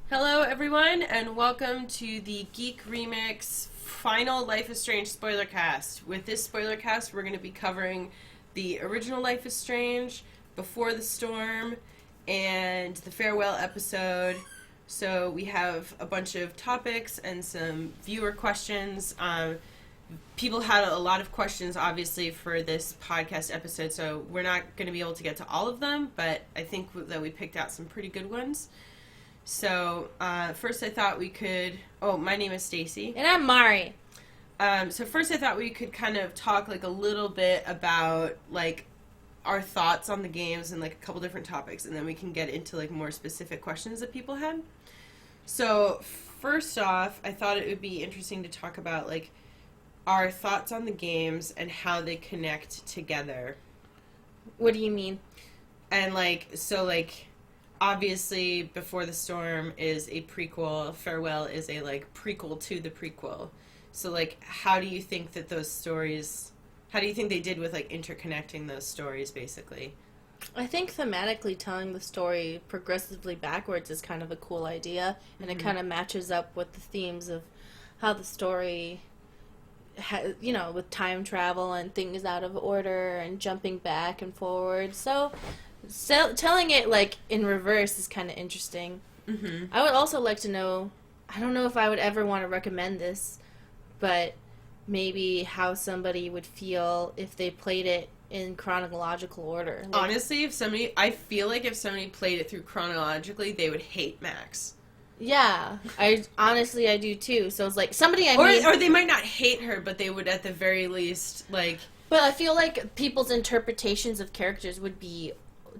Hello, everyone, and welcome to the Geek Remix final Life is Strange SPOILERcast. With this SPOILERcast, we're going to be covering the original Life is Strange, Before the Storm, and the farewell episode. So we have a bunch of topics and some viewer questions. People had a lot of questions, obviously, for this podcast episode, so we're not going to be able to get to all of them, but I think that we picked out some pretty good ones. So, first I thought we could... Oh, my name is Stacy. And I'm Mari. So first I thought we could kind of talk, a little bit about, our thoughts on the games and, a couple different topics, and then we can get into, more specific questions that people had. So, first off, I thought it would be interesting to talk about, our thoughts on the games and how they connect together. What do you mean? And, obviously, Before the Storm is a prequel. Farewell is a, prequel to the prequel. So, how do you think that those stories... How do you think they did with, interconnecting those stories, basically? I think thematically telling the story progressively backwards is kind of a cool idea, and it kind of matches up with the themes of how the story... with time travel and things out of order and jumping back and forward. So telling it, in reverse is kind of interesting. Mm-hmm. I would also like to know, I don't know if I would ever want to recommend this, but maybe how somebody would feel if they played it in chronological order. Honestly, I feel like if somebody played it through chronologically, they would hate Max. Yeah, I do too. So it's somebody or they might not hate her, but they would at the very least But I feel like people's interpretations of characters would be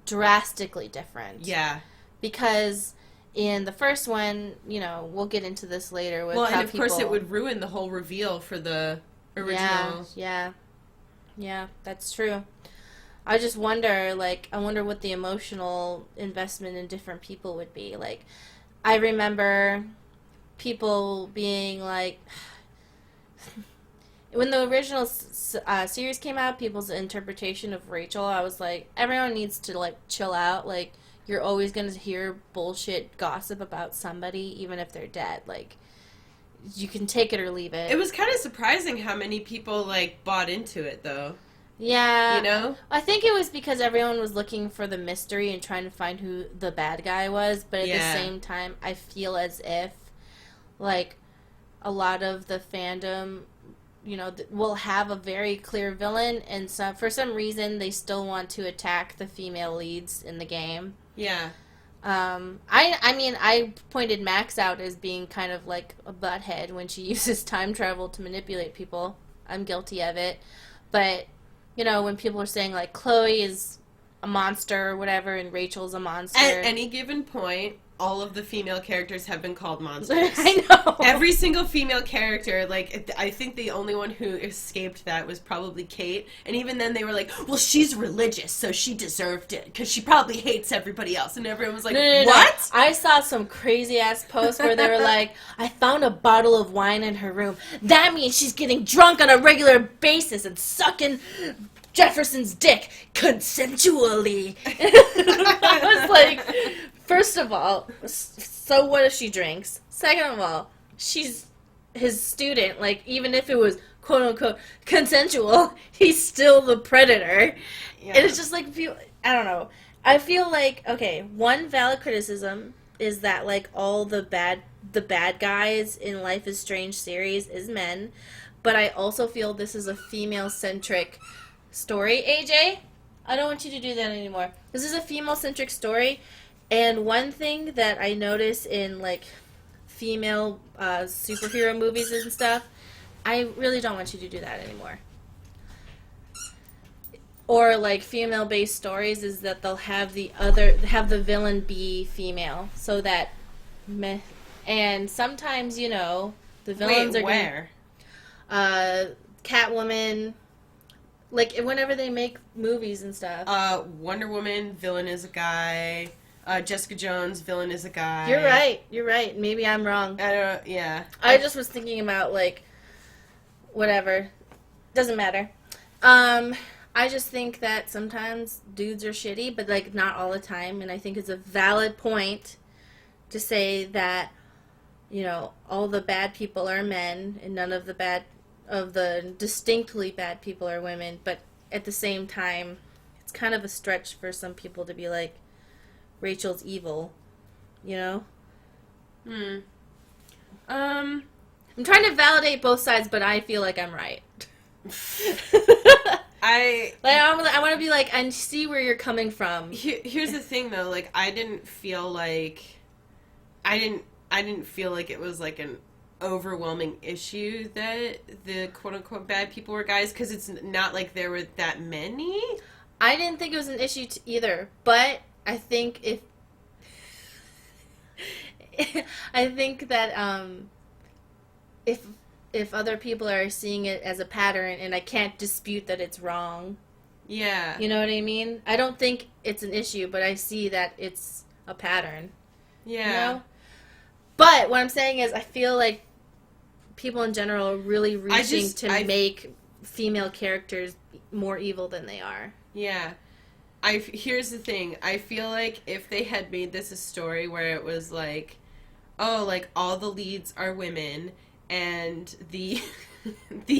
drastically different. Yeah. Because in the first one, we'll get into this later with and of course it would ruin the whole reveal for the original. Yeah, that's true. I just wonder, I wonder what the emotional investment in different people would be. I remember people being when the original series came out, people's interpretation of Rachel, I was like, everyone needs to, chill out. You're always going to hear bullshit gossip about somebody, even if they're dead. You can take it or leave it. It was kind of surprising how many people, bought into it, though. Yeah. I think it was because everyone was looking for the mystery and trying to find who the bad guy was, but at the same time, I feel as if, a lot of the fandom, will have a very clear villain, and for some reason, they still want to attack the female leads in the game. Yeah. I pointed Max out as being kind of like a butthead when she uses time travel to manipulate people. I'm guilty of it. But, when people are saying, Chloe is a monster or whatever, and Rachel's a monster. At any given point, all of the female characters have been called monsters. I know. Every single female character, I think the only one who escaped that was probably Kate. And even then they were like, well, she's religious, so she deserved it, because she probably hates everybody else. And everyone was like, what? No. I saw some crazy-ass posts where they were like, I found a bottle of wine in her room. That means she's getting drunk on a regular basis and sucking Jefferson's dick consensually. I was like... First of all, so what if she drinks? Second of all, she's his student. Even if it was quote-unquote consensual, he's still the predator. Yeah. And it's just I don't know. I feel okay, one valid criticism is that, all the bad guys in Life is Strange series is men. But I also feel this is a female-centric story. AJ, I don't want you to do that anymore. This is a female-centric story. And one thing that I notice in, female superhero movies and stuff, I really don't want you to do that anymore. Or, female-based stories is that they'll have the villain be female, so that, and sometimes, the villains Wait, where? Catwoman, whenever they make movies and stuff. Wonder Woman, villain is a guy... Jessica Jones, villain is a guy. You're right. Maybe I'm wrong. Yeah. I just was thinking about, whatever. Doesn't matter. I just think that sometimes dudes are shitty, but, not all the time, and I think it's a valid point to say that, all the bad people are men and none of the distinctly bad people are women, but at the same time, it's kind of a stretch for some people to be like, Rachel's evil, I'm trying to validate both sides, but I feel like I'm right. I want to be like, I see where you're coming from. Here's the thing, though. Like, I didn't feel like it was like an overwhelming issue that the quote unquote bad people were guys, because it's not like there were that many. I didn't think it was an issue either, but I think that if other people are seeing it as a pattern, and I can't dispute that it's wrong. Yeah. You know what I mean? I don't think it's an issue, but I see that it's a pattern. Yeah. But what I'm saying is I feel like people in general are really reaching to make female characters more evil than they are. Yeah. Here's the thing. I feel like if they had made this a story where it was like, oh, like, all the leads are women, and the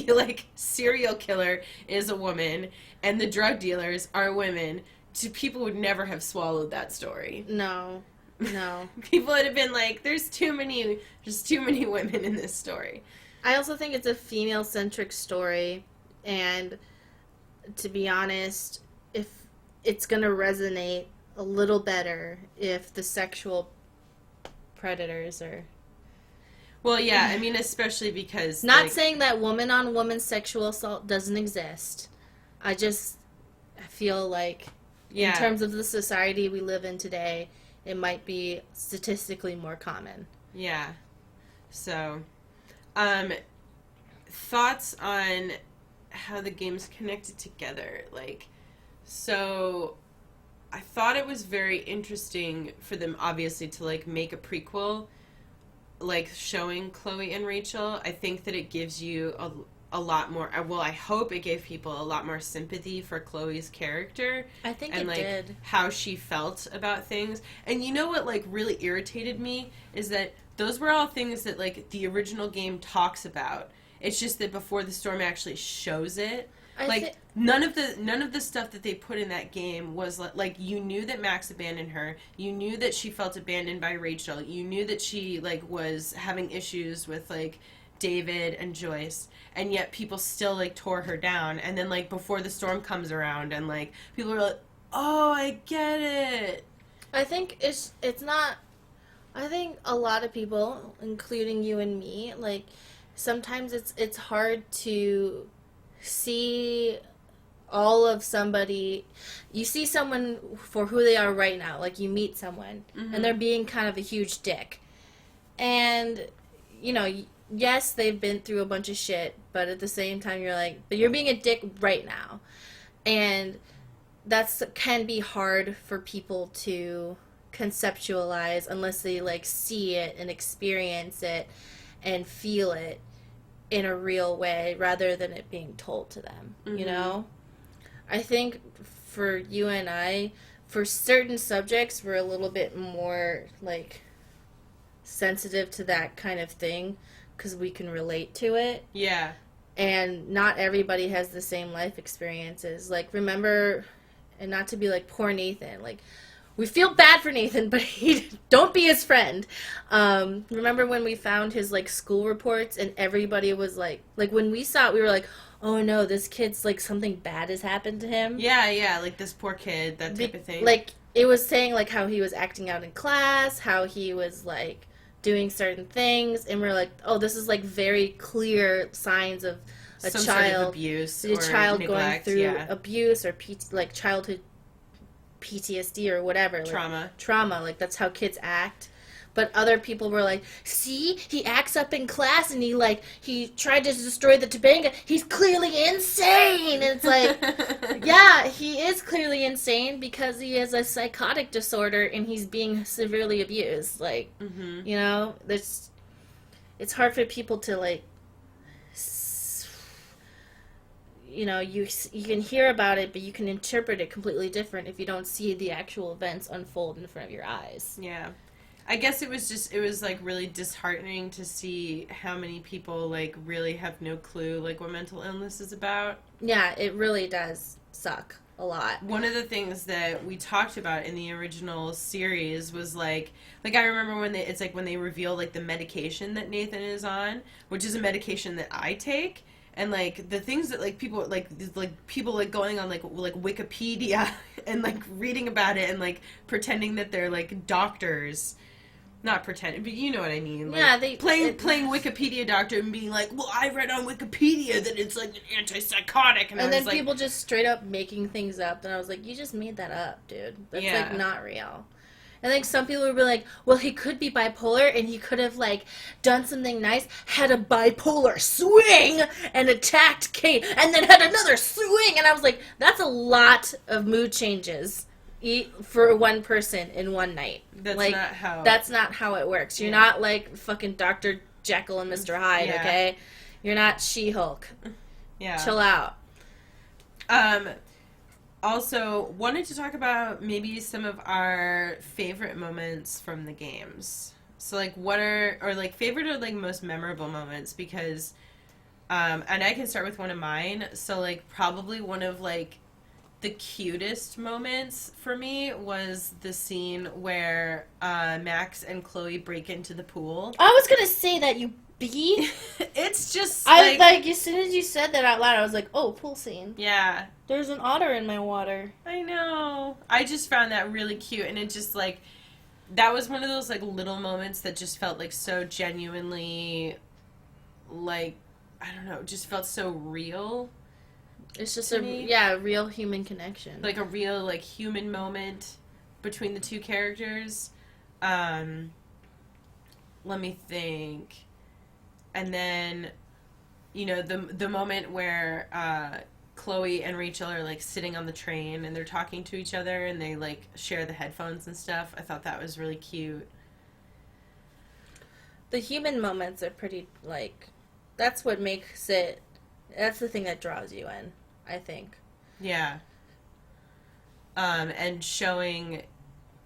like, serial killer is a woman, and the drug dealers are women, people would never have swallowed that story. No. People would have been like, there's too many women in this story. I also think it's a female-centric story, and to be honest, if it's going to resonate a little better if the sexual predators are... Well, yeah, I mean, especially because... Not saying that woman-on-woman sexual assault doesn't exist. I feel like, in terms of the society we live in today, it might be statistically more common. Yeah. So, thoughts on how the game's connected together. Like, so I thought it was very interesting for them, obviously, to, like, make a prequel, like, showing Chloe and Rachel. I think that it gives you a lot more, well, I hope it gave people a lot more sympathy for Chloe's character. I think and, it like, did. how she felt about things. And you know what, like, really irritated me is that those were all things that, like, the original game talks about. It's just that before the storm actually shows it, none of the stuff that they put in that game was like, you knew that Max abandoned her, you knew that she felt abandoned by Rachel, you knew that she, like, was having issues with, like, David and Joyce, and yet people still, like, tore her down. And then, like, before the storm comes around, and, like, people are like, oh, I get it. I think it's not... I think a lot of people, including you and me, like, sometimes it's hard to see all of somebody. You see someone for who they are right now. Like, you meet someone, and they're being kind of a huge dick. And, yes, they've been through a bunch of shit, but at the same time, you're like, but you're being a dick right now. And can be hard for people to conceptualize unless they, like, see it and experience it and feel it in a real way rather than it being told to them, I think for you and I, for certain subjects, we're a little bit more, like, sensitive to that kind of thing because we can relate to it. Yeah. And not everybody has the same life experiences. Like, remember, and not to be like, poor Nathan, like, we feel bad for Nathan, but don't be his friend. Remember when we found his, like, school reports and everybody was like, when we saw it, we were like, oh no, this kid's, like, something bad has happened to him. Yeah, like, this poor kid, that type of thing. Like, it was saying, like, how he was acting out in class, how he was, like, doing certain things, and we're like, oh, this is, like, very clear signs of Some sort of abuse or child neglect, going through abuse or like childhood PTSD or whatever. Trauma, like, that's how kids act. But other people were like, see, he acts up in class and he tried to destroy the Topanga. He's clearly insane. And it's like, yeah, he is clearly insane because he has a psychotic disorder and he's being severely abused. Like, it's hard for people to, like, you can hear about it, but you can interpret it completely different if you don't see the actual events unfold in front of your eyes. Yeah. I guess it was like really disheartening to see how many people like really have no clue like what mental illness is about. Yeah, it really does suck a lot. One of the things that we talked about in the original series was like I remember when it's like when they reveal like the medication that Nathan is on, which is a medication that I take. And like the things that like people like going on like Wikipedia and like reading about it and like pretending that they're like doctors, not pretending, but you know what I mean. Like, Yeah, they playing Wikipedia doctor and being like, well, I read on Wikipedia that it's like an antipsychotic, and then like, people just straight up making things up, and I was like, you just made that up, dude. That's like not real. I think some people would be like, well, he could be bipolar, and he could have, like, done something nice, had a bipolar swing, and attacked Kate, and then had another swing, and I was like, that's a lot of mood changes for one person in one night. That's not how it works. You're not, like, fucking Dr. Jekyll and Mr. Hyde, okay? You're not She-Hulk. Yeah. Chill out. Also, wanted to talk about maybe some of our favorite moments from the games. So, like, what are, or, like, favorite or, like, most memorable moments, because, and I can start with one of mine. So, like, probably one of, like, the cutest moments for me was the scene where Max and Chloe break into the pool. I was gonna say that, you bee. It's just I was like, as soon as you said that out loud, I was like, oh, pool scene. Yeah. There's an otter in my water. I know. I just found that really cute, and it just, like, that was one of those, like, little moments that just felt, like, so genuinely, like, I don't know, just felt so real. It's just a real human connection. Like, a real, like, human moment between the two characters. Let me think. And then, you know, the moment where Chloe and Rachel are, like, sitting on the train and they're talking to each other and they, like, share the headphones and stuff. I thought that was really cute. The human moments are pretty, like, that's what makes it, that's the thing that draws you in, I think. Yeah. And showing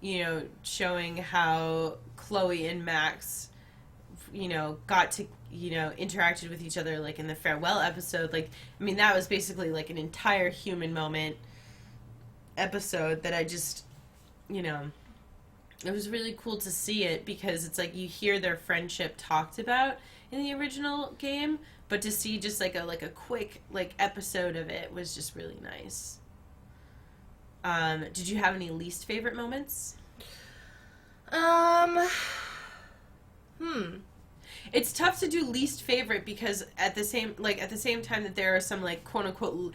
how Chloe and Max, you know, got to, you know, interacted with each other, like, in the farewell episode. Like, I mean, that was basically, like, an entire human moment episode that I just, you know, it was really cool to see it, because it's like you hear their friendship talked about in the original game, but to see just, like, a quick, like, episode of it was just really nice. Did you have any least favorite moments? It's tough to do least favorite, because at the same time that there are some, like, quote unquote,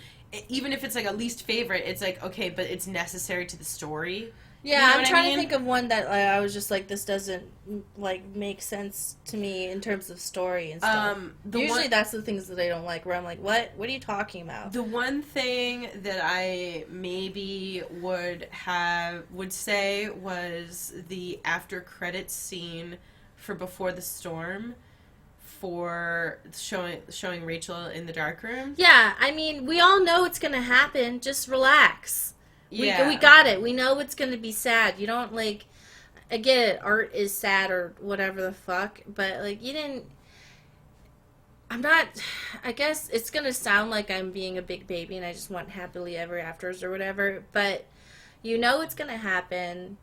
even if it's like a least favorite, it's like, okay, but it's necessary to the story. Yeah, you know I'm trying to think of one that I was just like, this doesn't, like, make sense to me in terms of story and stuff. Usually that's the things that I don't like, where I'm like, what are you talking about? The one thing that I maybe would say was the after credits scene for Before the Storm, for showing Rachel in the dark room. Yeah, I mean, we all know it's gonna happen. Just relax. Yeah. We got it. We know it's gonna be sad. You don't, like, I get it, art is sad or whatever the fuck, but, like, I guess it's gonna sound like I'm being a big baby and I just want happily ever afters or whatever, but you know it's gonna happen,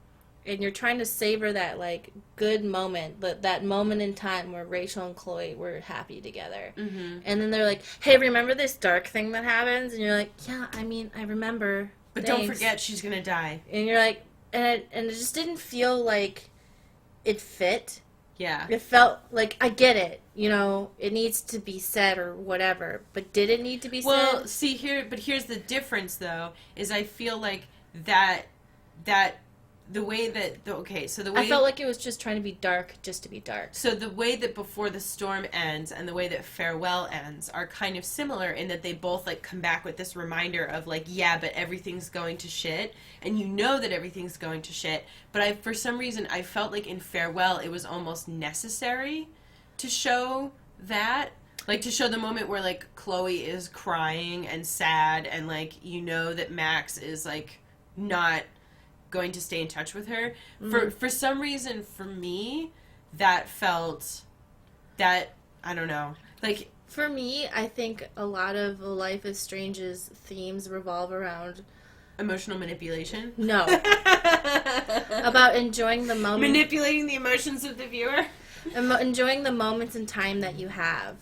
and you're trying to savor that, like, good moment, that moment in time where Rachel and Chloe were happy together. Mm-hmm. And then they're like, hey, remember this dark thing that happens? And you're like, yeah, I mean, I remember. But Thanks. Don't forget, she's gonna die. And you're like, and it just didn't feel like it fit. Yeah. It felt like, I get it, you know, it needs to be said or whatever, but did it need to be said? Well, see, here's the difference, though, is I feel like that the way that, I felt like it was just trying to be dark just to be dark. So the way that Before the Storm ends and the way that Farewell ends are kind of similar in that they both, like, come back with this reminder of, like, yeah, but everything's going to shit, and you know that everything's going to shit, but for some reason, I felt like in Farewell it was almost necessary to show that. Like, to show the moment where, like, Chloe is crying and sad, and, like, you know that Max is, like, not going to stay in touch with her. For some reason, for me, that felt that, I don't know, like... For me, I think a lot of Life is Strange's themes revolve around... Emotional manipulation? No. About enjoying the moment... Manipulating the emotions of the viewer? Enjoying the moments in time that you have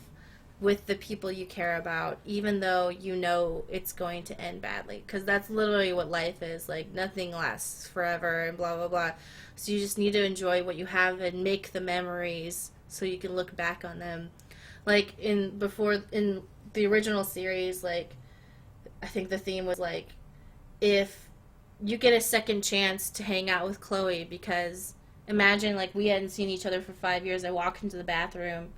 with the people you care about, even though you know it's going to end badly. Because that's literally what life is. Like, nothing lasts forever and blah, blah, blah. So you just need to enjoy what you have and make the memories so you can look back on them. Like, in the original series, like, I think the theme was, like, if you get a second chance to hang out with Chloe, because imagine, like, we hadn't seen each other for 5 years, I walk into the bathroom,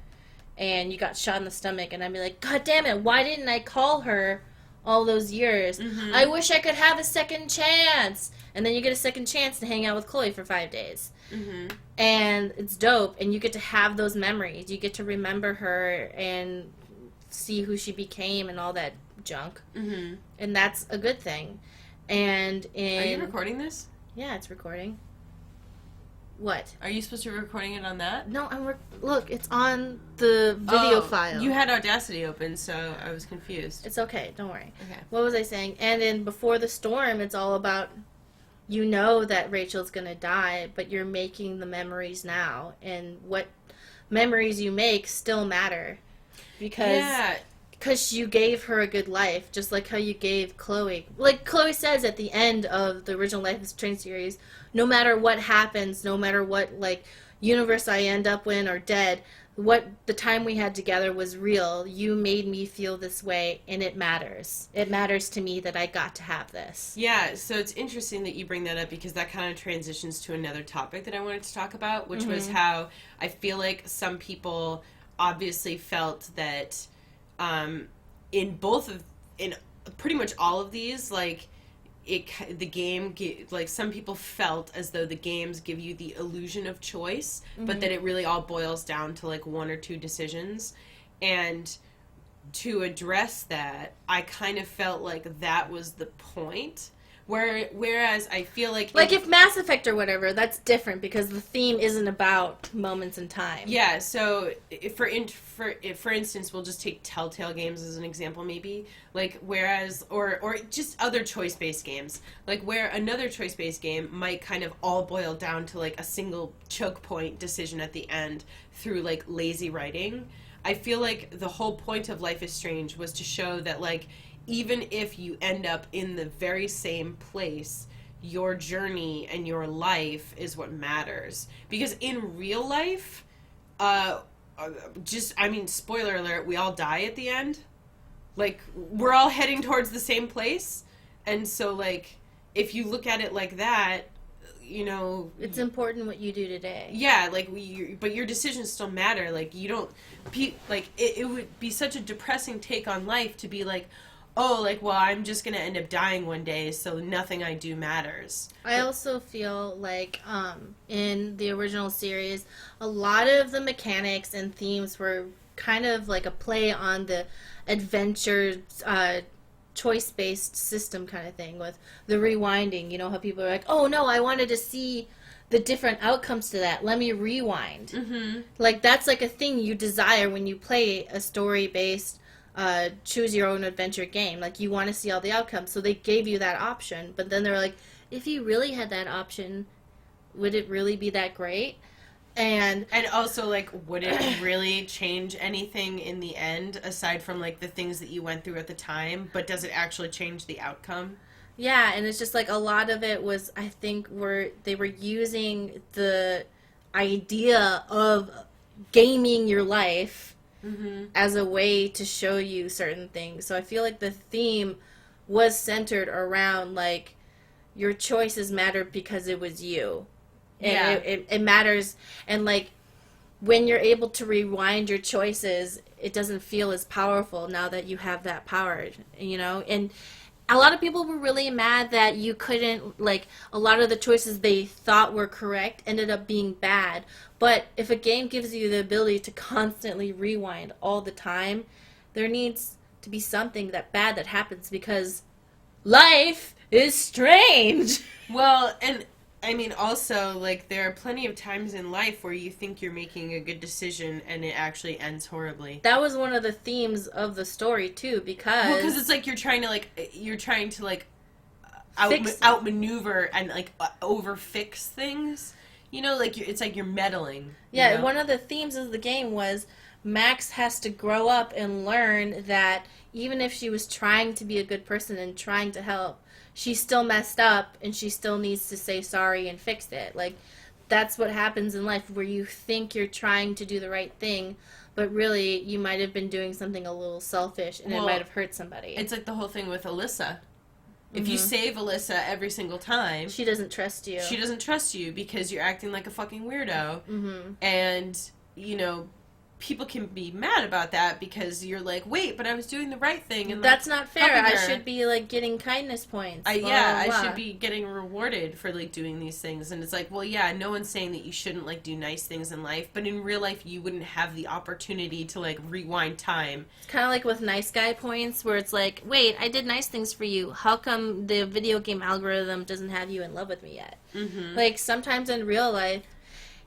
and you got shot in the stomach, and I'd be like, God damn it, why didn't I call her all those years? Mm-hmm. I wish I could have a second chance! And then you get a second chance to hang out with Chloe for 5 days. Mm-hmm. And it's dope, and you get to have those memories. You get to remember her and see who she became and all that junk. Mm-hmm. And that's a good thing. And Are you recording this? Yeah, it's recording. What? Are you supposed to be recording it on that? No, look, it's on the video file. You had Audacity open, so I was confused. It's okay, don't worry. Okay. What was I saying? And in Before the Storm, it's all about... You know that Rachel's going to die, but you're making the memories now. And what memories you make still matter. Because you gave her a good life, just like how you gave Chloe. Like Chloe says at the end of the original Life is Strange series, no matter what happens, no matter what, like, universe I end up in or dead, what the time we had together was real. You made me feel this way, and it matters. It matters to me that I got to have this. Yeah, so it's interesting that you bring that up, because that kind of transitions to another topic that I wanted to talk about, which was how I feel like some people obviously felt that in pretty much all of these, like, the game, like, some people felt as though the games give you the illusion of choice, but that it really all boils down to, like, one or two decisions. And to address that, I kind of felt like that was the point. Whereas I feel like... Like, if Mass Effect or whatever, that's different, because the theme isn't about moments in time. Yeah, so, for instance, we'll just take Telltale games as an example, maybe. Like, whereas... Or just other choice-based games. Like, where another choice-based game might kind of all boil down to, like, a single choke point decision at the end through, like, lazy writing. I feel like the whole point of Life is Strange was to show that, like, even if you end up in the very same place, your journey and your life is what matters. Because in real life, spoiler alert, we all die at the end. Like, we're all heading towards the same place. And so, like, if you look at it like that, you know... It's important what you do today. Yeah, like, but your decisions still matter. Like, you don't... it would be such a depressing take on life to be like, oh, like, well, I'm just going to end up dying one day, so nothing I do matters. I also feel like in the original series, a lot of the mechanics and themes were kind of like a play on the adventure choice-based system kind of thing, with the rewinding. You know how people are like, oh, no, I wanted to see the different outcomes to that. Let me rewind. Mm-hmm. Like, that's like a thing you desire when you play a story-based choose your own adventure game. Like, you want to see all the outcomes, so they gave you that option, but then they're like, if you really had that option, would it really be that great? And also, like, would it really change anything in the end, aside from, like, the things that you went through at the time, but does it actually change the outcome? Yeah, and it's just like a lot of it was, I think, they were using the idea of gaming your life as a way to show you certain things. So I feel like the theme was centered around, like, your choices mattered because it was you. And it matters. And, like, when you're able to rewind your choices, it doesn't feel as powerful now that you have that power, you know? And a lot of people were really mad that you couldn't, like, a lot of the choices they thought were correct ended up being bad. But if a game gives you the ability to constantly rewind all the time, there needs to be something bad that happens, because life is strange. Well, and I mean, also, like, there are plenty of times in life where you think you're making a good decision and it actually ends horribly. That was one of the themes of the story, too, because... Well, because it's like you're trying to, like, Fix it. outmaneuver and, like, overfix things. You know, like, it's like you're meddling. Yeah, you know? one of the themes of the game was Max has to grow up and learn that even if she was trying to be a good person and trying to help, she still messed up and she still needs to say sorry and fix it. Like, that's what happens in life, where you think you're trying to do the right thing, but really you might have been doing something a little selfish and it might have hurt somebody. It's like the whole thing with Alyssa. If you save Alyssa every single time... She doesn't trust you. She doesn't trust you because you're acting like a fucking weirdo. Mm-hmm. And, you know, people can be mad about that because you're like, wait, but I was doing the right thing. And that's not fair. helping I her. should be, like, getting kindness points. I should be getting rewarded for, like, doing these things. And it's like, well, yeah, no one's saying that you shouldn't, like, do nice things in life. But in real life, you wouldn't have the opportunity to, like, rewind time. It's kind of like with nice guy points, where it's like, wait, I did nice things for you. How come the video game algorithm doesn't have you in love with me yet? Mm-hmm. Like, sometimes in real life,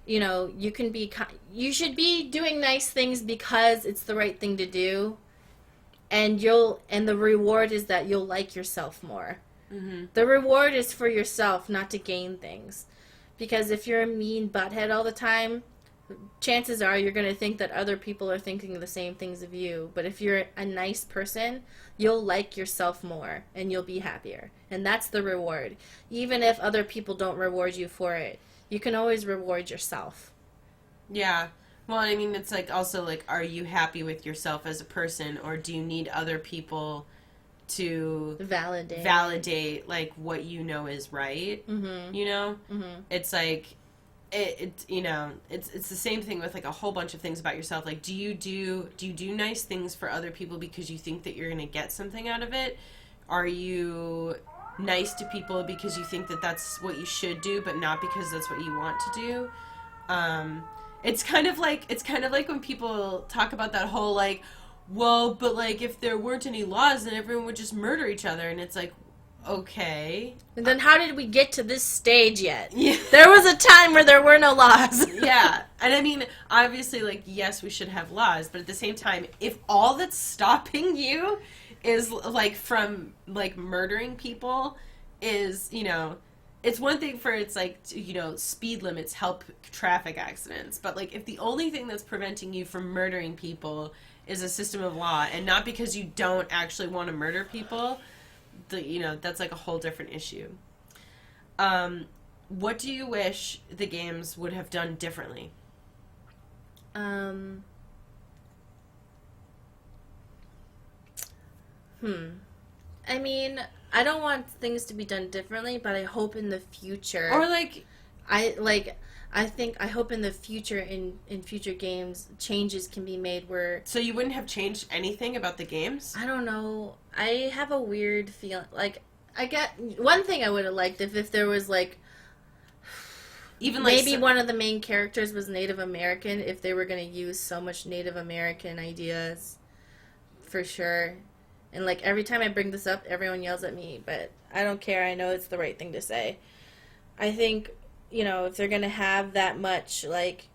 you know, you should be doing nice things because it's the right thing to do, and the reward is that you'll like yourself more. Mm-hmm. The reward is for yourself, not to gain things. Because if you're a mean butthead all the time, chances are you're going to think that other people are thinking the same things of you. But if you're a nice person, you'll like yourself more and you'll be happier. And that's the reward. Even if other people don't reward you for it, you can always reward yourself. Yeah. Well, I mean, it's like also like, are you happy with yourself as a person, or do you need other people to validate like what you know is right? Mm-hmm. You know, Mm-hmm. it's you know, it's the same thing with like a whole bunch of things about yourself. Like, do you do nice things for other people because you think that you're gonna get something out of it? Are you nice to people because you think that that's what you should do, but not because that's what you want to do? It's kind of like when people talk about that whole like, well, but like if there weren't any laws, then everyone would just murder each other, and it's like, okay. And then how did we get to this stage yet? Yeah. There was a time where there were no laws. Yeah. And I mean, obviously, like, yes, we should have laws, but at the same time, if all that's stopping you is, like, from, like, murdering people is, you know, it's one thing for it's, like, you know, speed limits help traffic accidents, but, like, if the only thing that's preventing you from murdering people is a system of law, and not because you don't actually want to murder people, you know, that's, like, a whole different issue. What do you wish the games would have done differently? I mean, I don't want things to be done differently, but I hope in the future. Or like, I hope in the future, in future games, changes can be made where. So you wouldn't have changed anything about the games? I don't know. I have a weird feeling. Like, I get one thing I would have liked if there was like. Even like maybe one of the main characters was Native American, if they were going to use so much Native American ideas, for sure. And, like, every time I bring this up, everyone yells at me, but I don't care. I know it's the right thing to say. I think, you know, if they're going to have that much, like,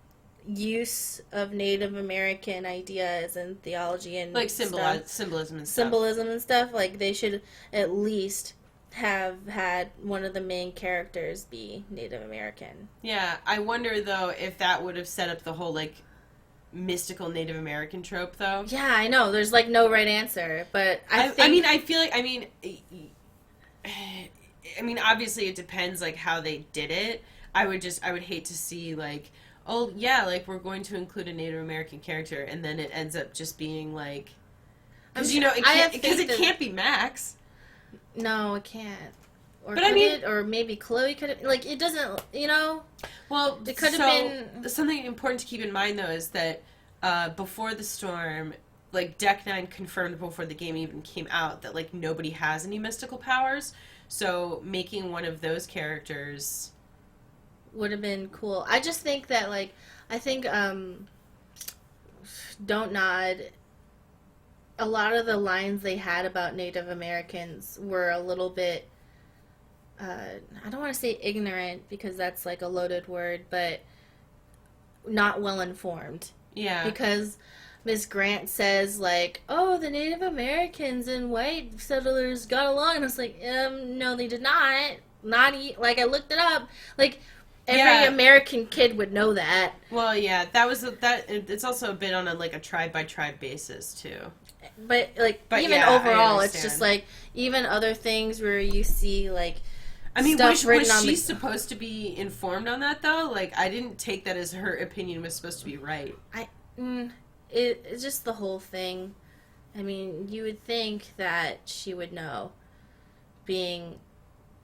use of Native American ideas and theology and like symbolism and stuff, like, they should at least have had one of the main characters be Native American. Yeah, I wonder, though, if that would have set up the whole, like, mystical Native American trope, though. Yeah, I know. There's, like, no right answer, but I mean, obviously it depends, like, how they did it. I would hate to see, like, oh, yeah, like, we're going to include a Native American character, and then it ends up just being, like, because, you know, it can't be Max. No, it can't. Or but I mean, or maybe Chloe could have, like, it doesn't, you know? Well, it could have been... Something important to keep in mind, though, is that before the storm, like, Deck 9 confirmed before the game even came out that, like, nobody has any mystical powers, so making one of those characters... would have been cool. I just think that, like, Don't Nod... A lot of the lines they had about Native Americans were a little bit I don't want to say ignorant because that's like a loaded word, but not well informed. Yeah. Because Miss Grant says like, "Oh, the Native Americans and white settlers got along," and I was like, no, they did not. Like I looked it up. Like every American kid would know that. Well, yeah, that was that. It's also a bit on a tribe by tribe basis too. But even overall, it's just like even other things where you see like. I mean, was she supposed to be informed on that though? Like, I didn't take that as her opinion was supposed to be right. It's just the whole thing. I mean, you would think that she would know, being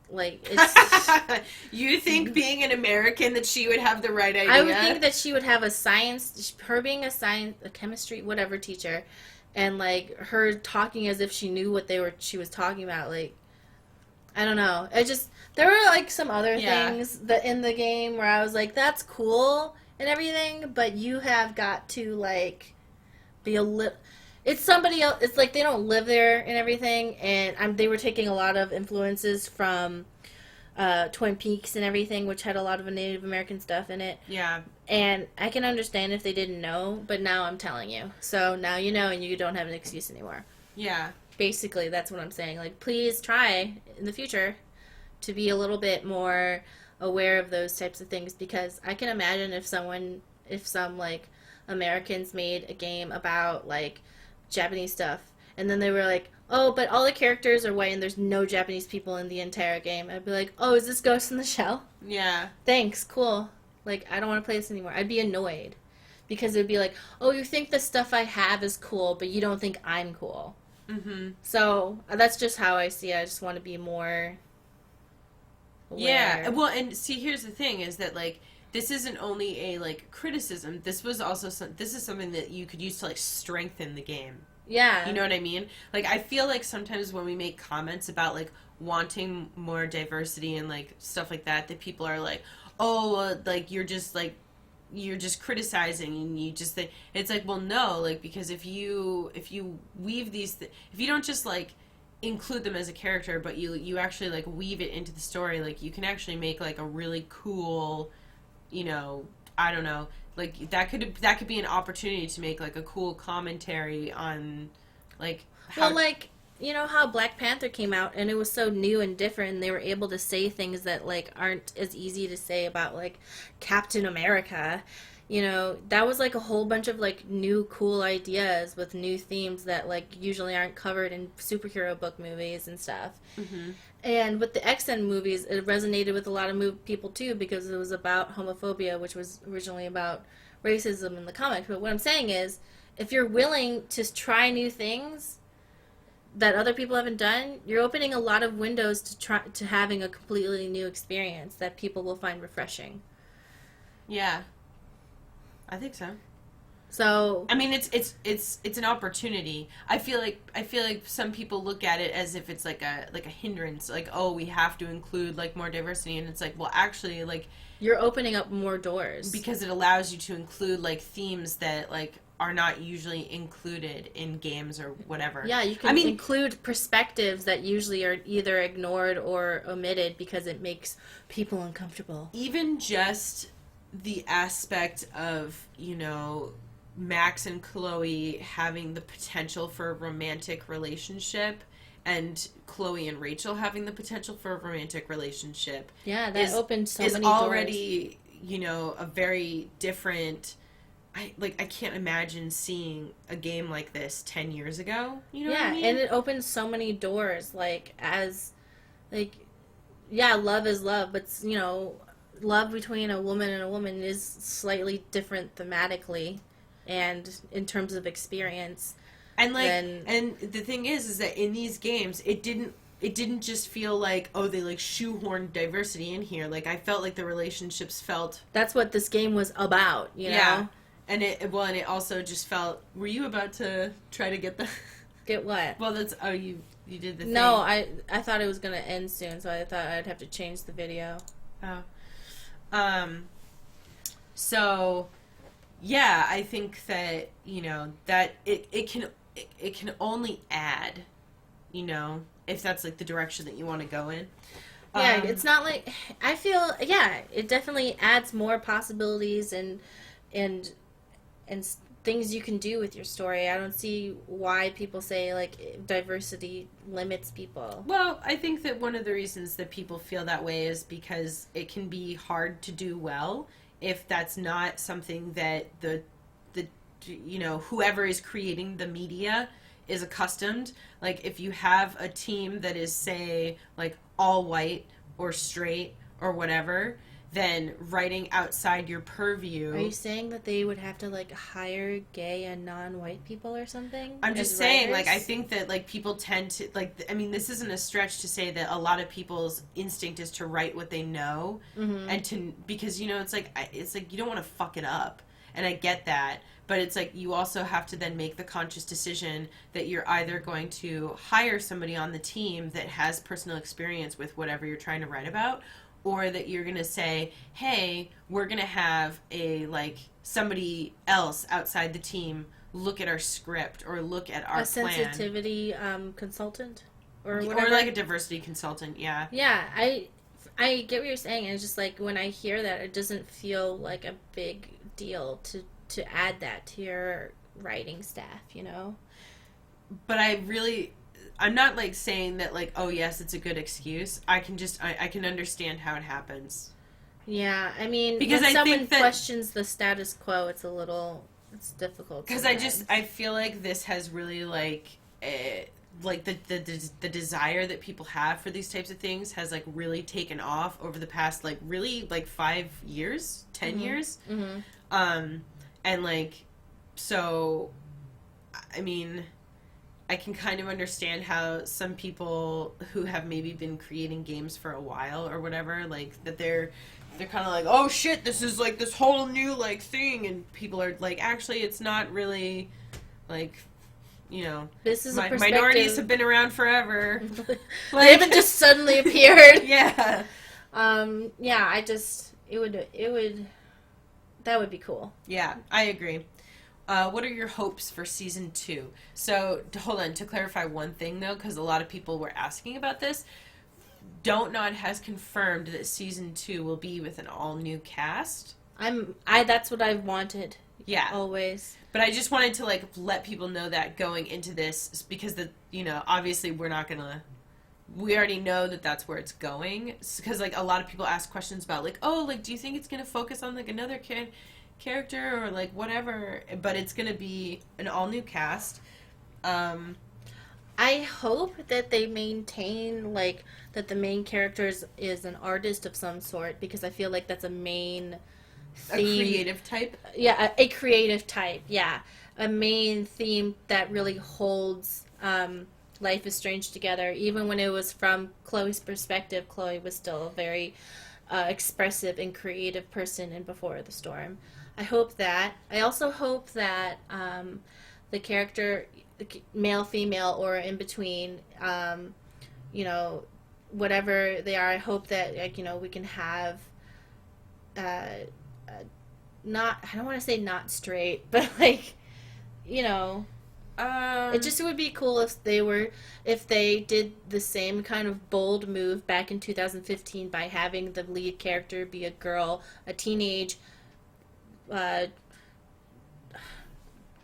like it's. You think being an American that she would have the right idea? I would think that she would have her being a chemistry, whatever teacher, and like her talking as if she knew what she was talking about. Like, I don't know. There were like some other things that in the game where I was like, that's cool and everything, but you have got to like be a little. It's somebody else. It's like they don't live there and everything, and they were taking a lot of influences from Twin Peaks and everything, which had a lot of Native American stuff in it. Yeah. And I can understand if they didn't know, but now I'm telling you. So now you know, and you don't have an excuse anymore. Yeah. Basically, that's what I'm saying. Like, please try in the future to be a little bit more aware of those types of things, because I can imagine if some like Americans made a game about like Japanese stuff, and then they were like, oh, but all the characters are white and there's no Japanese people in the entire game. I'd be like, oh, is this Ghost in the Shell? Yeah. Thanks, cool. Like, I don't want to play this anymore. I'd be annoyed, because it would be like, oh, you think the stuff I have is cool, but you don't think I'm cool. Mm-hmm. So that's just how I see it. I just want to be more aware. Yeah. Well, and see, here's the thing: is that like this isn't only a like criticism. This was also this is something that you could use to like strengthen the game. Yeah. You know what I mean? Like, I feel like sometimes when we make comments about like wanting more diversity and like stuff like that, that people are like, oh, like you're just criticizing, and you just think it's like, well, no, like, because if you weave these if you don't just like include them as a character, but you actually like weave it into the story, like you can actually make like a really cool, you know, I don't know, like that could be an opportunity to make like a cool commentary on like how, well, like, you know how Black Panther came out and it was so new and different, and they were able to say things that like aren't as easy to say about like Captain America. You know, that was like a whole bunch of like new cool ideas with new themes that like usually aren't covered in superhero book movies and stuff. Mm-hmm. And with the X-Men movies, it resonated with a lot of people too, because it was about homophobia, which was originally about racism in the comics. But what I'm saying is, if you're willing to try new things that other people haven't done, you're opening a lot of windows to having a completely new experience that people will find refreshing. Yeah, I think so. So I mean, it's an opportunity. I feel like some people look at it as if it's like a hindrance, like, oh, we have to include like more diversity, and it's like, well, actually, like, you're opening up more doors because it allows you to include like themes that like are not usually included in games or whatever. Yeah, you can include perspectives that usually are either ignored or omitted because it makes people uncomfortable. Even just the aspect of, you know, Max and Chloe having the potential for a romantic relationship, and Chloe and Rachel having the potential for a romantic relationship. Yeah, that opened so many doors. Is already, you know, a very different. I can't imagine seeing a game like this 10 years ago. You know what I mean? And it opens so many doors. Like, love is love, but, you know, love between a woman and a woman is slightly different thematically and in terms of experience. And and the thing is that in these games, it didn't just feel like, oh, they like shoehorned diversity in here. Like, I felt like the relationships felt. That's what this game was about, you know? Yeah. And it also just felt. Were you about to try to get the? Get what? Well, you did the thing. No, I thought it was gonna end soon, so I thought I'd have to change the video. Oh. So, yeah, I think that, you know, that it can only add, you know, if that's like the direction that you want to go in. Yeah, it's not like I feel. Yeah, it definitely adds more possibilities and things you can do with your story. I don't see why people say like diversity limits people. Well, I think that one of the reasons that people feel that way is because it can be hard to do well if that's not something that the whoever is creating the media is accustomed. Like if you have a team that is, say, like all white or straight or whatever, then writing outside your purview. Are you saying that they would have to like hire gay and non-white people or something? I'm just saying, like, I think that like people tend to like. I mean, this isn't a stretch to say that a lot of people's instinct is to write what they know, and because it's like you don't want to fuck it up, and I get that. But it's like you also have to then make the conscious decision that you're either going to hire somebody on the team that has personal experience with whatever you're trying to write about, or that you're going to say, hey, we're going to have somebody else outside the team look at our script or look at our plan. A sensitivity consultant? Or whatever? Or like a diversity consultant, yeah. Yeah, I get what you're saying. It's just like when I hear that, it doesn't feel like a big deal to add that to your writing staff, But I'm not like saying that like, oh yes, it's a good excuse. I can understand how it happens. Yeah, I mean, because when someone think that, questions the status quo, it's difficult. Because I feel like this has really like the desire that people have for these types of things has like really taken off over the past like really like 5 years, 10 years. Mm-hmm. And like, so, I mean, I can kind of understand how some people who have maybe been creating games for a while or whatever, like that they're kind of like, oh shit, this is like this whole new like thing, and people are like, actually, it's not really like, this is minorities have been around forever. They haven't just suddenly appeared. Yeah. Yeah. That would be cool. Yeah, I agree. What are your hopes for season 2? So, hold on, to clarify one thing, though, because a lot of people were asking about this. Don't Nod has confirmed that season 2 will be with an all-new cast. That's what I've wanted. Yeah. Always. But I just wanted to, like, let people know that going into this, because, obviously we're not gonna... We already know that that's where it's going. Because, like, a lot of people ask questions about, like, oh, like, do you think it's gonna focus on, like, another character or like whatever, but it's gonna be an all new cast. I hope that they maintain like that the main character is an artist of some sort, because I feel like that's a main theme. A creative type? Yeah, a creative type, yeah. A main theme that really holds Life is Strange together. Even when it was from Chloe's perspective, Chloe was still a very expressive and creative person in Before the Storm. I hope that. I also hope that the character, male, female, or in between, whatever they are, I hope that, we can have, I don't want to say not straight, but, like, it would be cool if they did the same kind of bold move back in 2015 by having the lead character be a girl, a teenage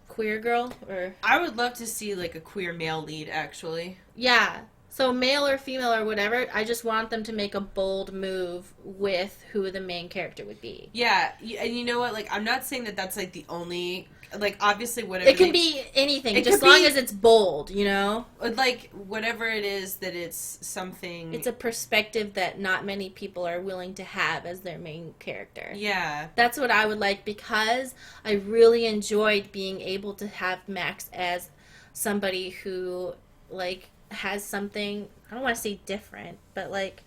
queer girl. Or I would love to see like a queer male lead, actually. Yeah, so male or female or whatever, I just want them to make a bold move with who the main character would be. Yeah, and you know what, like, I'm not saying that that's like the only, like, obviously whatever it can be anything, just long as it's bold, like whatever it is, that it's something, it's a perspective that not many people are willing to have as their main character. Yeah, that's what I would like, because I really enjoyed being able to have Max as somebody who like has something, I don't want to say different, but like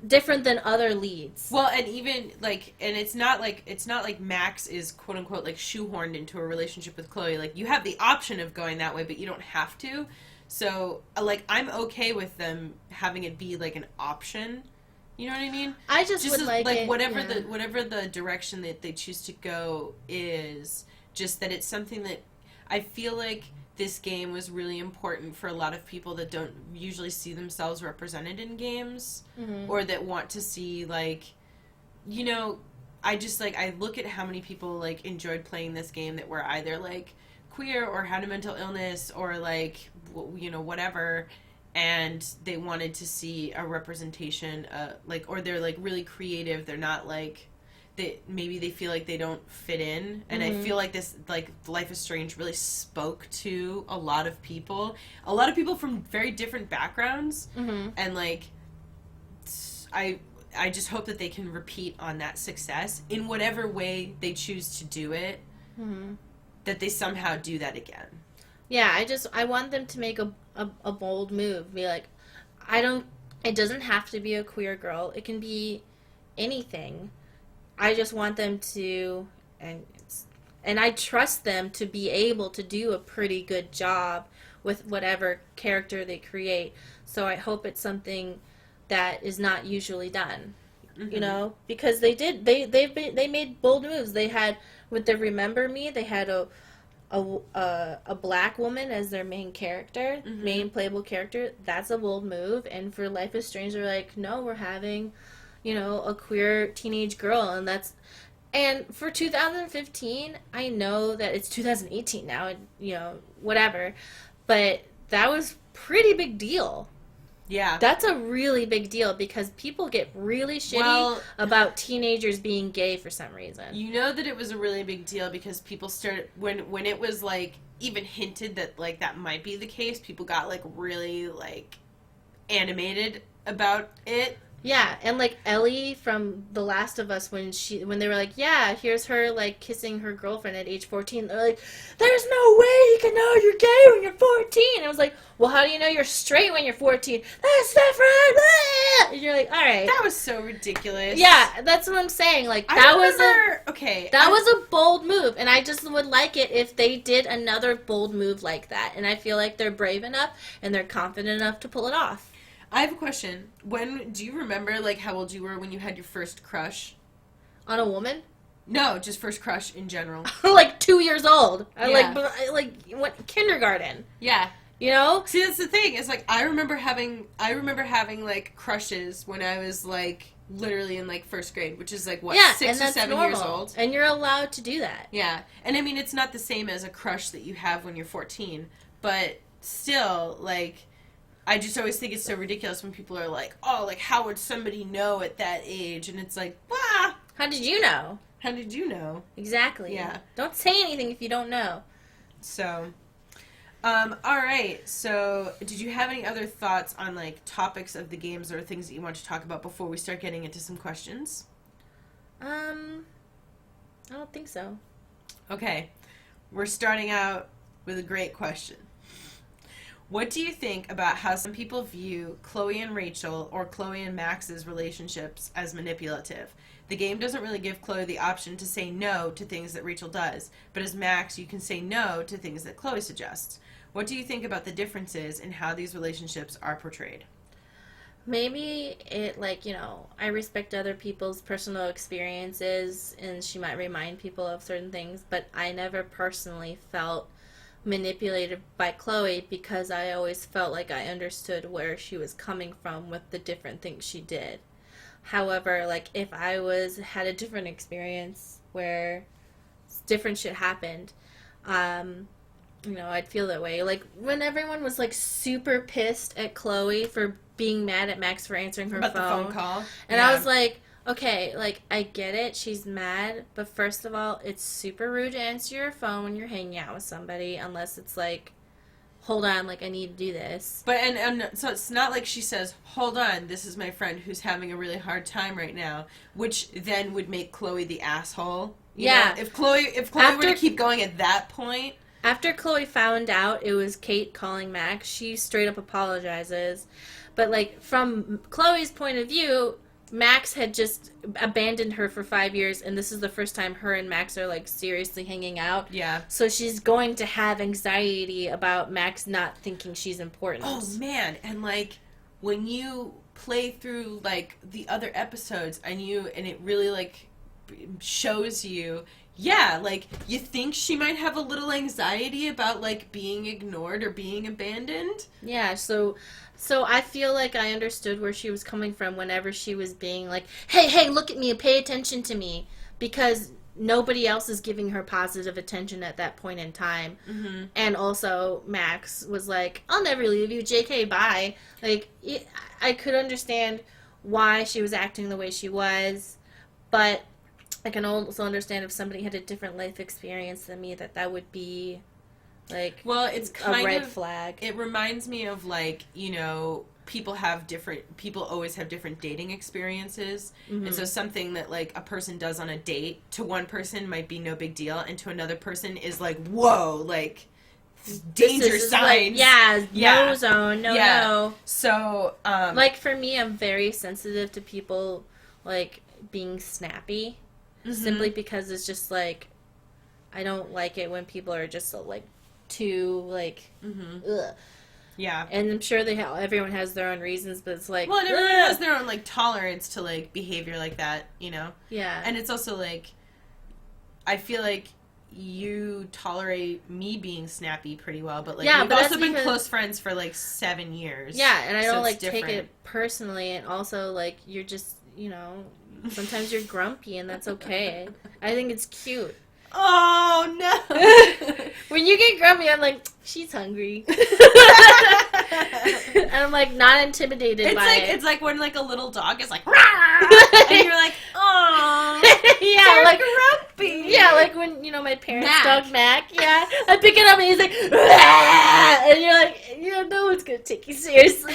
different than other leads. Well, and even like, and it's not like Max is quote unquote like shoehorned into a relationship with Chloe. Like, you have the option of going that way, but you don't have to. So like, I'm okay with them having it be like an option. You know what I mean? I just would like it, whatever the direction that they choose to go is, just that it's something that I feel like this game was really important for a lot of people that don't usually see themselves represented in games, or that want to see, like, you know, I just, like, I look at how many people, like, enjoyed playing this game that were either, like, queer or had a mental illness or, like, you know, whatever, and they wanted to see a representation, like, or they're, like, really creative. They're not, like, maybe they feel like they don't fit in, and I feel like this, like, Life is Strange really spoke to a lot of people from very different backgrounds, and, like, I just hope that they can repeat on that success in whatever way they choose to do it, that they somehow do that again. Yeah, I want them to make a bold move. Be like, it doesn't have to be a queer girl. It can be anything. I just want them to, and I trust them to be able to do a pretty good job with whatever character they create. So I hope it's something that is not usually done, you know, because they made bold moves. They had, with the Remember Me, they had a black woman as their main character, main playable character. That's a bold move. And for Life is Strange, they're like, no, we're having, you know, a queer teenage girl, and for 2015, I know that it's 2018 now, and, you know, whatever, but that was pretty big deal. Yeah. That's a really big deal because people get really shitty about teenagers being gay for some reason. You know that it was a really big deal because people started, when it was, like, even hinted that, like, that might be the case, people got, like, really, like, animated about it. Yeah, and, like, Ellie from The Last of Us, when they were like, yeah, here's her, like, kissing her girlfriend at age 14, they're like, there's no way you can know you're gay when you're 14. And I was like, well, how do you know you're straight when you're 14? That's different! And you're like, all right. That was so ridiculous. Yeah, that's what I'm saying. Like, that was a bold move, and I just would like it if they did another bold move like that. And I feel like they're brave enough and they're confident enough to pull it off. I have a question. Do you remember, like, how old you were when you had your first crush? On a woman? No, just first crush in general. Like 2 years old. Yeah. I went kindergarten. Yeah. You know? See, that's the thing. It's like I remember having like crushes when I was like literally in like first grade, which is like what, 6 or 7 years old. And you're allowed to do that. Yeah. And I mean, it's not the same as a crush that you have when you're 14, but still, like, I just always think it's so ridiculous when people are like, oh, like, how would somebody know at that age? And it's like, ah! How did you know? How did you know? Exactly. Yeah. Don't say anything if you don't know. So, all right. So, did you have any other thoughts on, like, topics of the games or things that you want to talk about before we start getting into some questions? I don't think so. Okay. We're starting out with a great question. What do you think about how some people view Chloe and Rachel or Chloe and Max's relationships as manipulative? The game doesn't really give Chloe the option to say no to things that Rachel does, but as Max, you can say no to things that Chloe suggests. What do you think about the differences in how these relationships are portrayed? Maybe it, like, you know, I respect other people's personal experiences, and she might remind people of certain things, but I never personally felt manipulated by Chloe because I always felt like I understood where she was coming from with the different things she did. However, like, if I had a different experience where different shit happened, you know, I'd feel that way. Like, when everyone was, like, super pissed at Chloe for being mad at Max for answering her About phone. the phone call. And yeah. I was like, okay, like, I get it. She's mad. But first of all, it's super rude to answer your phone when you're hanging out with somebody unless it's like, hold on, like, I need to do this. But, and so it's not like she says, hold on, this is my friend who's having a really hard time right now, which then would make Chloe the asshole. You know? If Chloe were to keep going at that point. After Chloe found out it was Kate calling Max, she straight up apologizes. But, like, from Chloe's point of view, Max had just abandoned her for 5 years, and this is the first time her and Max are, like, seriously hanging out. Yeah. So she's going to have anxiety about Max not thinking she's important. Oh, man. And, like, when you play through, like, the other episodes, and it really, like, shows you, yeah, like, you think she might have a little anxiety about, like, being ignored or being abandoned. Yeah, so I feel like I understood where she was coming from whenever she was being like, hey, look at me and pay attention to me. Because nobody else is giving her positive attention at that point in time. Mm-hmm. And also, Max was like, I'll never leave you, JK, bye. Like, I could understand why she was acting the way she was, but I can also understand if somebody had a different life experience than me, that would be, like, well, it's a kind red of, flag. it reminds me of, like, you know, people always have different dating experiences. Mm-hmm. And so something that, like, a person does on a date to one person might be no big deal, and to another person is like, whoa, like, danger signs. Like, no zone, no. So, like, for me, I'm very sensitive to people, like, being snappy. mm-hmm. Simply because it's just, like, I don't like it when people are just so, like, too, like, mm-hmm. ugh. Yeah. And I'm sure everyone has their own reasons, but it's like... Well, and everyone ugh. has their own, like, tolerance to, like, behavior like that, you know? Yeah. And it's also, like, I feel like you tolerate me being snappy pretty well, but, like, we've also been close friends for, like, 7 years. Yeah, and I don't, like, different. take it personally, and also, like, you're just, you know, sometimes you're grumpy, and that's okay. I think it's cute. Oh, no! When you get grumpy, I'm like, she's hungry. And I'm, like, not intimidated by it. It's like when, like, a little dog is like, rah! And you're like, oh, yeah, like grumpy. Yeah, like when, you know, my parents' Mac. dog Mac, yeah, I pick it up and he's like, rah! And you're like, yeah, no one's gonna take you seriously.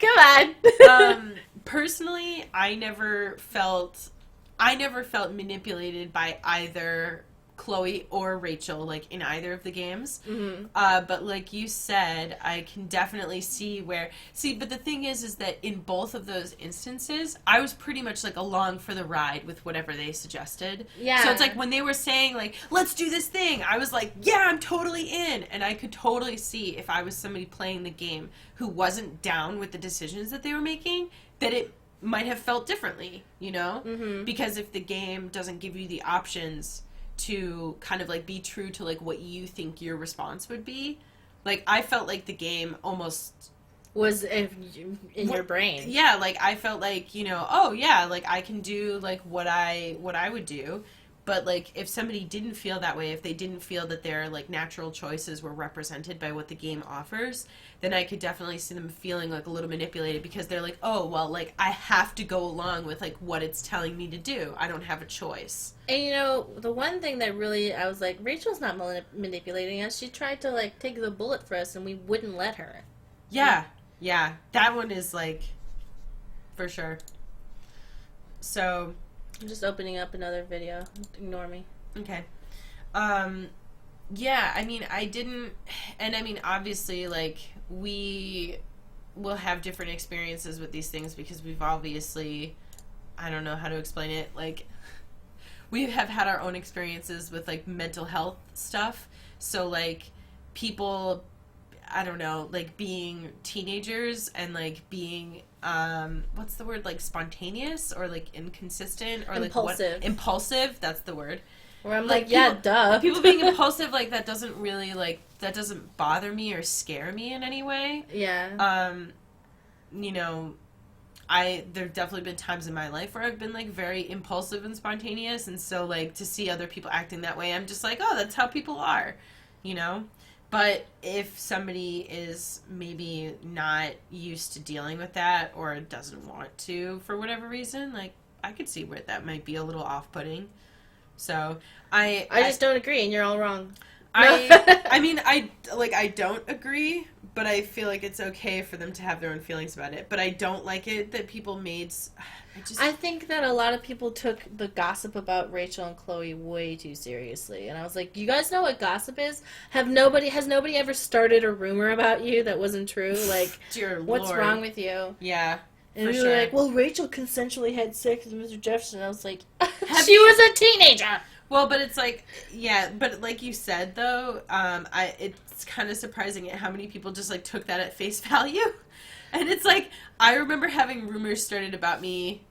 Come on. Personally, I never felt manipulated by either Chloe or Rachel, like, in either of the games. Mm-hmm. But like you said, I can definitely see but the thing is that in both of those instances, I was pretty much, like, along for the ride with whatever they suggested. Yeah. So it's like when they were saying, like, let's do this thing, I was like, yeah, I'm totally in. And I could totally see if I was somebody playing the game who wasn't down with the decisions that they were making, that it might have felt differently, you know? Mm-hmm. Because if the game doesn't give you the options to kind of, like, be true to, like, what you think your response would be, like, I felt like the game almost was in your brain. Yeah, like, I felt like, you know, oh yeah, like, I can do, like, what I would do. But, like, if somebody didn't feel that way, if they didn't feel that their, like, natural choices were represented by what the game offers, then I could definitely see them feeling, like, a little manipulated, because they're like, oh, well, like, I have to go along with, like, what it's telling me to do. I don't have a choice. And, you know, the one thing that really, I was like, Rachel's not manipulating us. She tried to, like, take the bullet for us, and we wouldn't let her. Yeah. Yeah. That one is, like, for sure. So... I'm just opening up another video. Ignore me. Okay. Yeah, I mean, I didn't... And, I mean, obviously, like, we will have different experiences with these things because we've obviously... I don't know how to explain it. Like, we have had our own experiences with, like, mental health stuff. So, like, people... I don't know, like, being teenagers and, like, being... what's the word, like, spontaneous or, like, inconsistent or, impulsive. Like, impulsive, that's the word. Where I'm like, yeah, duh. People being impulsive, like, that doesn't really, like, that doesn't bother me or scare me in any way. Yeah. You know, there've definitely been times in my life where I've been, like, very impulsive and spontaneous, and so, like, to see other people acting that way, I'm just like, oh, that's how people are, you know? But if somebody is maybe not used to dealing with that or doesn't want to for whatever reason, like, I could see where that might be a little off-putting. So, I just don't agree, and you're all wrong. I mean, I don't agree, but I feel like it's okay for them to have their own feelings about it. But I don't like it that people made... I think that a lot of people took the gossip about Rachel and Chloe way too seriously. And I was like, you guys know what gossip is? Has nobody ever started a rumor about you that wasn't true? Like, Dear what's Lord. wrong with you? Yeah, and for we sure. were like, well, Rachel consensually had sex with Mr. Jefferson. I was like, she was a teenager! Well, but it's like, yeah, but like you said, though, it's kind of surprising at how many people just, like, took that at face value. And it's like, I remember having rumors started about me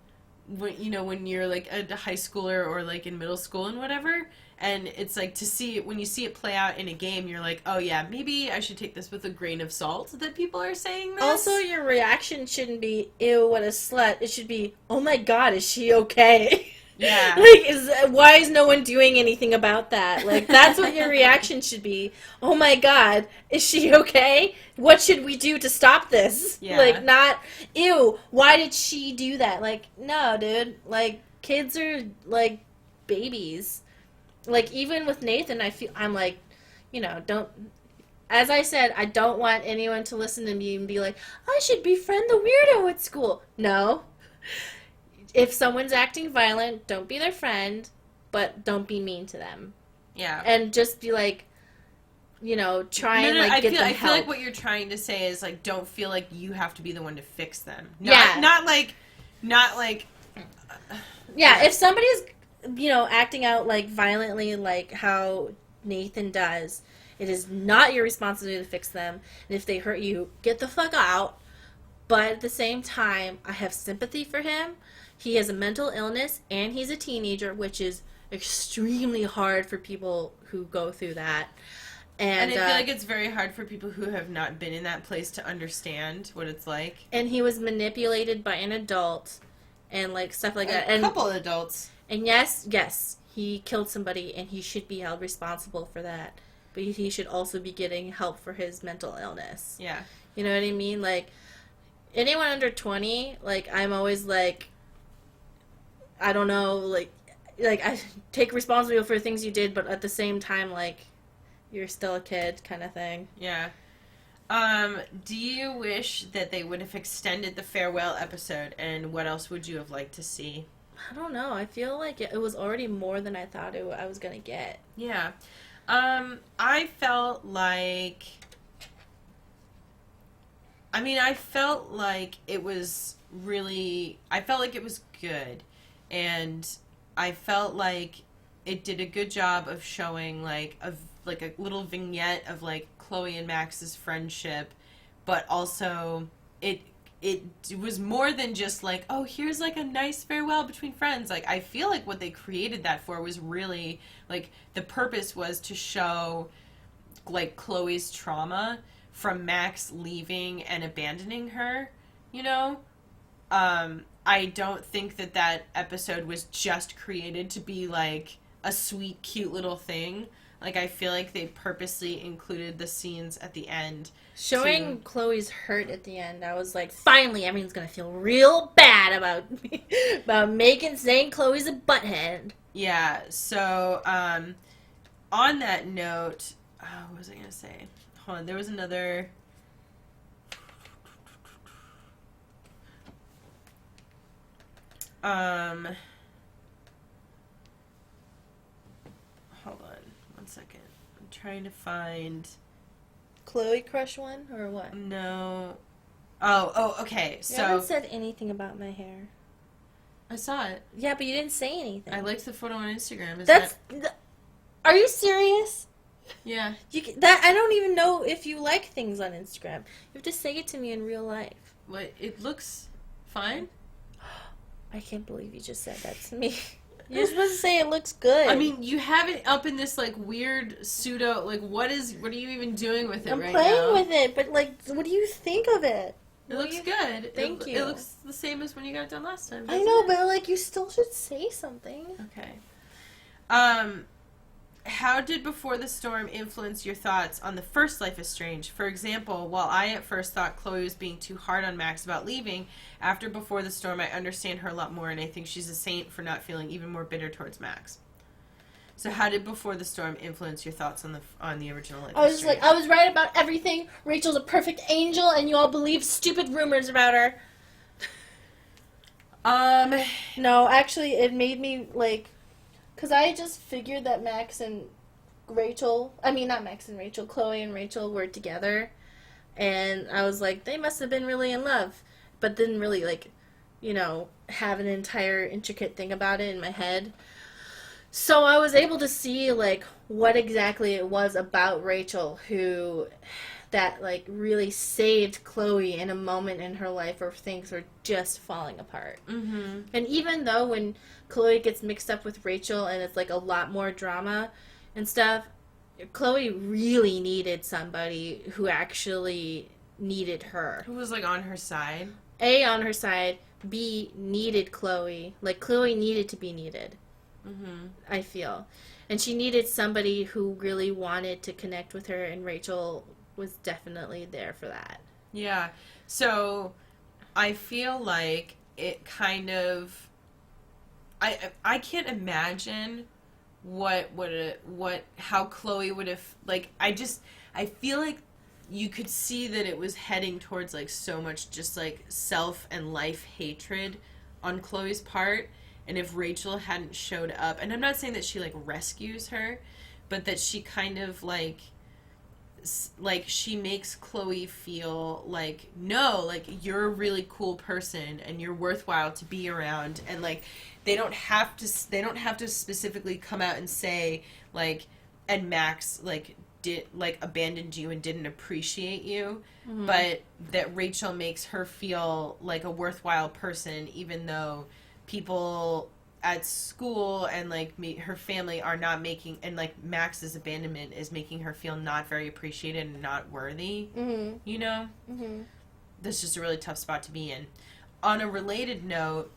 when you're like a high schooler or like in middle school and whatever, and it's like to see it when you see it play out in a game, you're like, oh yeah, maybe I should take this with a grain of salt that people are saying this. Also, your reaction shouldn't be, ew, what a slut. It should be, oh my god, is she okay? Yeah. Like, why is no one doing anything about that? Like, that's what your reaction should be. Oh my god, is she okay? What should we do to stop this? Yeah. Like, not, ew, why did she do that? Like, no, dude. Like, kids are, like, babies. Like, even with Nathan, I'm like, don't, as I said, I don't want anyone to listen to me and be like, I should befriend the weirdo at school. No. If someone's acting violent, don't be their friend, but don't be mean to them. Yeah. And just be like, try and like get them help. I feel like what you're trying to say is like, don't feel like you have to be the one to fix them. Yeah. Not like. Yeah, if somebody's, acting out like violently like how Nathan does, it is not your responsibility to fix them. And if they hurt you, get the fuck out. But at the same time, I have sympathy for him. He has a mental illness, and he's a teenager, which is extremely hard for people who go through that. And I feel like it's very hard for people who have not been in that place to understand what it's like. And he was manipulated by an adult, and like stuff like that. And a couple of adults. And yes, he killed somebody, and he should be held responsible for that. But he should also be getting help for his mental illness. Yeah. You know what I mean? Like, anyone under 20, like, I'm always like, I don't know, like I take responsibility for things you did, but at the same time, like, you're still a kid kind of thing. Yeah. Do you wish that they would have extended the farewell episode, and what else would you have liked to see? I don't know. I feel like it was already more than I thought I was going to get. Yeah. I felt like it was good. And I felt like it did a good job of showing like a little vignette of like Chloe and Max's friendship, but also it was more than just like, oh, here's like a nice farewell between friends. Like, I feel like what they created that for was really like the purpose was to show like Chloe's trauma from Max leaving and abandoning her, I don't think that episode was just created to be, like, a sweet, cute little thing. Like, I feel like they purposely included the scenes at the end. Showing Chloe's hurt at the end, I was like, finally, everyone's gonna feel real bad about Megan saying Chloe's a butthead. Yeah, so, on that note, what was I gonna say? Hold on, there was another... hold on one second. I'm trying to find... Chloe crush one, or what? No. Oh, okay, You so... haven't said anything about my hair. I saw it. Yeah, but you didn't say anything. I liked the photo on Instagram. Are you serious? Yeah. I don't even know if you like things on Instagram. You have to say it to me in real life. What? It looks fine? I can't believe you just said that to me. You're supposed to say it looks good. I mean, you have it up in this, like, weird pseudo, like, what are you even doing with it right now? I'm playing with it, but, like, what do you think of it? It looks good. Thank you. It looks the same as when you got it done last time. I know, but, like, you still should say something. Okay. How did Before the Storm influence your thoughts on the first Life is Strange? For example, while I at first thought Chloe was being too hard on Max about leaving, after Before the Storm I understand her a lot more, and I think she's a saint for not feeling even more bitter towards Max. So how did Before the Storm influence your thoughts on the original Life is Strange? I was right about everything. Rachel's a perfect angel, and you all believe stupid rumors about her. No, actually, it made me, like... Because I just figured that Chloe and Rachel were together. And I was like, they must have been really in love. But didn't really, like, have an entire intricate thing about it in my head. So I was able to see, like, what exactly it was about Rachel who that, like, really saved Chloe in a moment in her life where things were just falling apart. Mm-hmm. And even though when Chloe gets mixed up with Rachel and it's, like, a lot more drama and stuff, Chloe really needed somebody who actually needed her. Who was, like, on her side. A, on her side. B, needed Chloe. Like, Chloe needed to be needed. Mm-hmm. I feel. And she needed somebody who really wanted to connect with her, and Rachel was definitely there for that. Yeah. So I feel like it kind of I can't imagine how Chloe would have, like, I feel like you could see that it was heading towards, like, so much just, like, self and life hatred on Chloe's part. And if Rachel hadn't showed up, and I'm not saying that she, like, rescues her, but that she kind of, like, she makes Chloe feel like, no, like, you're a really cool person and you're worthwhile to be around. And, like, they don't have to specifically come out and say, like, and Max, like, did, like, abandoned you and didn't appreciate you, Mm-hmm. but that Rachel makes her feel like a worthwhile person, even though people at school and, like, her family are not making, and, like, Max's abandonment is making her feel not very appreciated and not worthy. Mm-hmm. You know? Mm-hmm. That's just a really tough spot to be in. On a related note,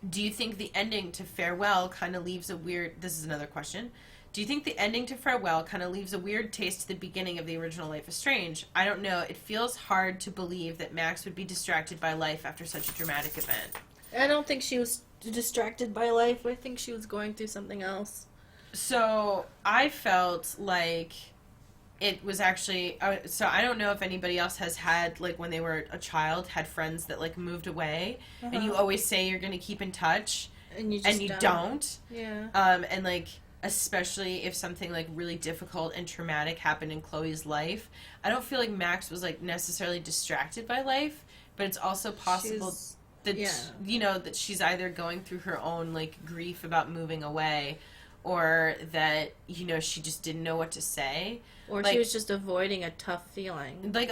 do you think the ending to Farewell kind of leaves a weird... This is another question. Do you think the ending to Farewell kind of leaves a weird taste to the beginning of the original Life is Strange? I don't know. It feels hard to believe that Max would be distracted by life after such a dramatic event. I don't think she was distracted by life. I think she was going through something else. So I felt like it was actually... so I don't know if anybody else has had, like, when they were a child, had friends that, like, moved away. Uh-huh. And you always say you're going to keep in touch. And you just don't. Yeah. And, like, especially if something, like, really difficult and traumatic happened in Chloe's life. I don't feel like Max was, like, necessarily distracted by life, but it's also possible that, you know, that she's either going through her own, like, grief about moving away, or that, you know, she just didn't know what to say. Or like, she was just avoiding a tough feeling. Like,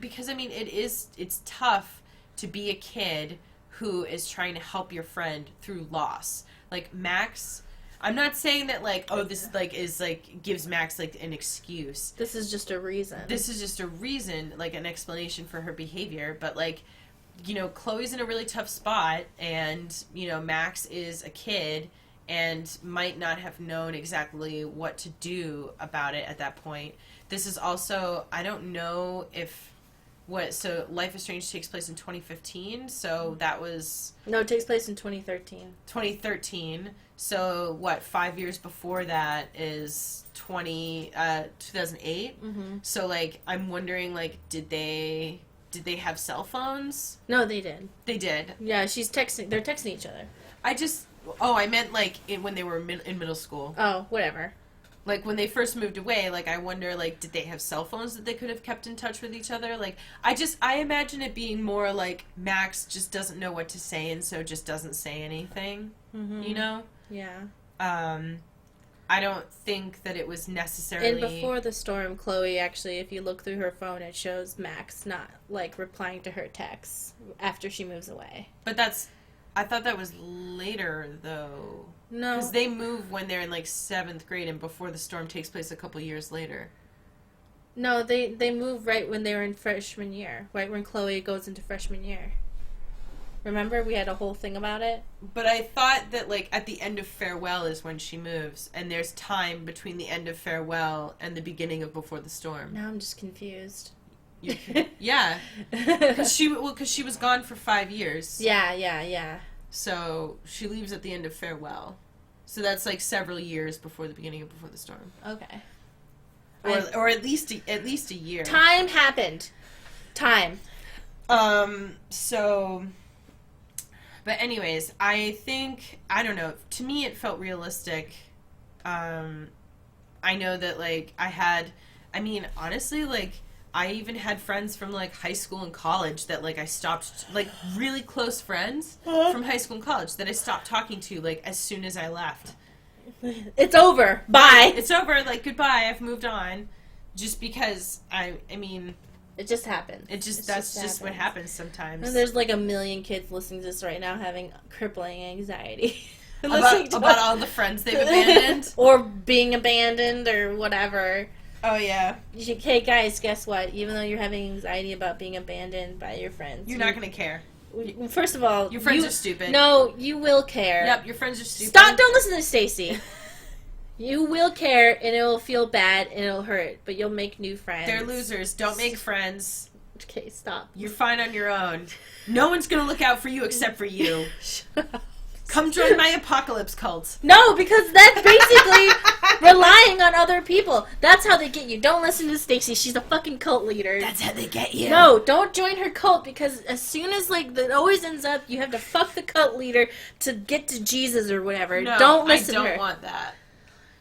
because, I mean, it's tough to be a kid who is trying to help your friend through loss. Like, Max... I'm not saying that, like, oh, this, like, is, like, gives Max, like, an excuse. This is just a reason. This is just a reason, like, an explanation for her behavior. But, like, you know, Chloe's in a really tough spot, and, you know, Max is a kid and might not have known exactly what to do about it at that point. This is also, I don't know if... so Life is Strange takes place in 2015, so that was... No, it takes place in 2013. 2013, so 5 years before that is 2008? Mm-hmm. So, like, I'm wondering, like, did they have cell phones? No, they did. They did. Yeah, they're texting each other. I meant, like, when they were in middle school. Oh, whatever. Like, when they first moved away, like, I wonder, like, did they have cell phones that they could have kept in touch with each other? Like, I imagine it being more like Max just doesn't know what to say and so just doesn't say anything, Mm-hmm. you know? Yeah. I don't think that it was necessarily... And before the storm, Chloe, actually, if you look through her phone, it shows Max not, like, replying to her texts after she moves away. But I thought that was later, though. No. Because they move when they're in, like, 7th grade and before the storm takes place a couple years later. No, they move right when they were in freshman year. Right when Chloe goes into freshman year. Remember? We had a whole thing about it. But I thought that, like, at the end of Farewell is when she moves. And there's time between the end of Farewell and the beginning of Before the Storm. Now I'm just confused. Yeah. Because she was gone for 5 years. Yeah. So she leaves at the end of Farewell. So that's, like, several years before the beginning of Before the Storm. Okay. Or at least a year. Time happened. Time. So... But anyways, I think, I don't know, to me it felt realistic. I know that, like, honestly, like, I even had friends from, like, high school and college that, like, I stopped, like, really close friends from high school and college that I stopped talking to, like, as soon as I left. It's over. Bye. It's over, like, goodbye, I've moved on. just because I mean, it just happens. That's just what happens sometimes. And there's like a million kids listening to this right now having crippling anxiety. about all the friends they've abandoned? Or being abandoned or whatever. Oh, yeah. Hey, guys, guess what? Even though you're having anxiety about being abandoned by your friends... You're not going to care. First of all... Your friends are stupid. No, you will care. Yep, your friends are stupid. Stop! Don't listen to Stacy. You will care, and it will feel bad, and it'll hurt, but you'll make new friends. They're losers. Don't make friends. Okay, stop. You're fine on your own. No one's going to look out for you except for you. Shut up. Come join my apocalypse cult. No, because that's basically relying on other people. That's how they get you. Don't listen to Stacy. She's a fucking cult leader. That's how they get you. No, don't join her cult, because as soon as, like, it always ends up, you have to fuck the cult leader to get to Jesus or whatever. No, don't listen to her. I don't want that.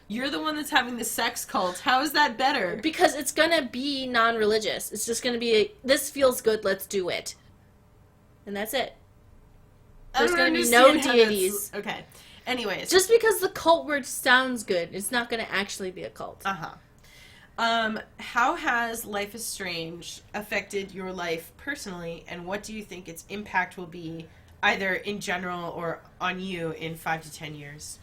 You're the one that's having the sex cult. How is that better? Because it's gonna be non-religious. It's just gonna be, this feels good, let's do it. And that's it. There's going to be no deities. Okay. Anyways. Just because the cult word sounds good, it's not going to actually be a cult. How has Life is Strange affected your life personally, and what do you think its impact will be, either in general or on you in 5 to 10 years?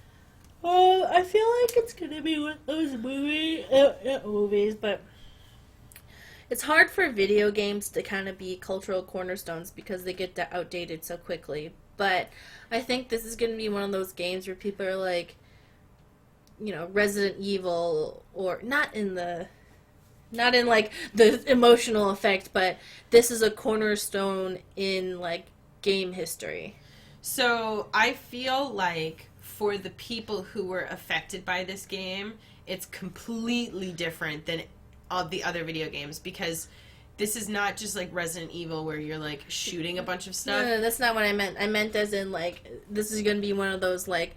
I feel like it's going to be one of those movies, but it's hard for video games to kind of be cultural cornerstones because they get outdated so quickly. But I think this is going to be one of those games where people are like, you know, Resident Evil, or not in like the emotional effect, but this is a cornerstone in like game history. So I feel like for the people who were affected by this game, it's completely different than all the other video games, because this is not just like Resident Evil where you're like shooting a bunch of stuff. No, that's not what I meant. I meant as in like, this is going to be one of those like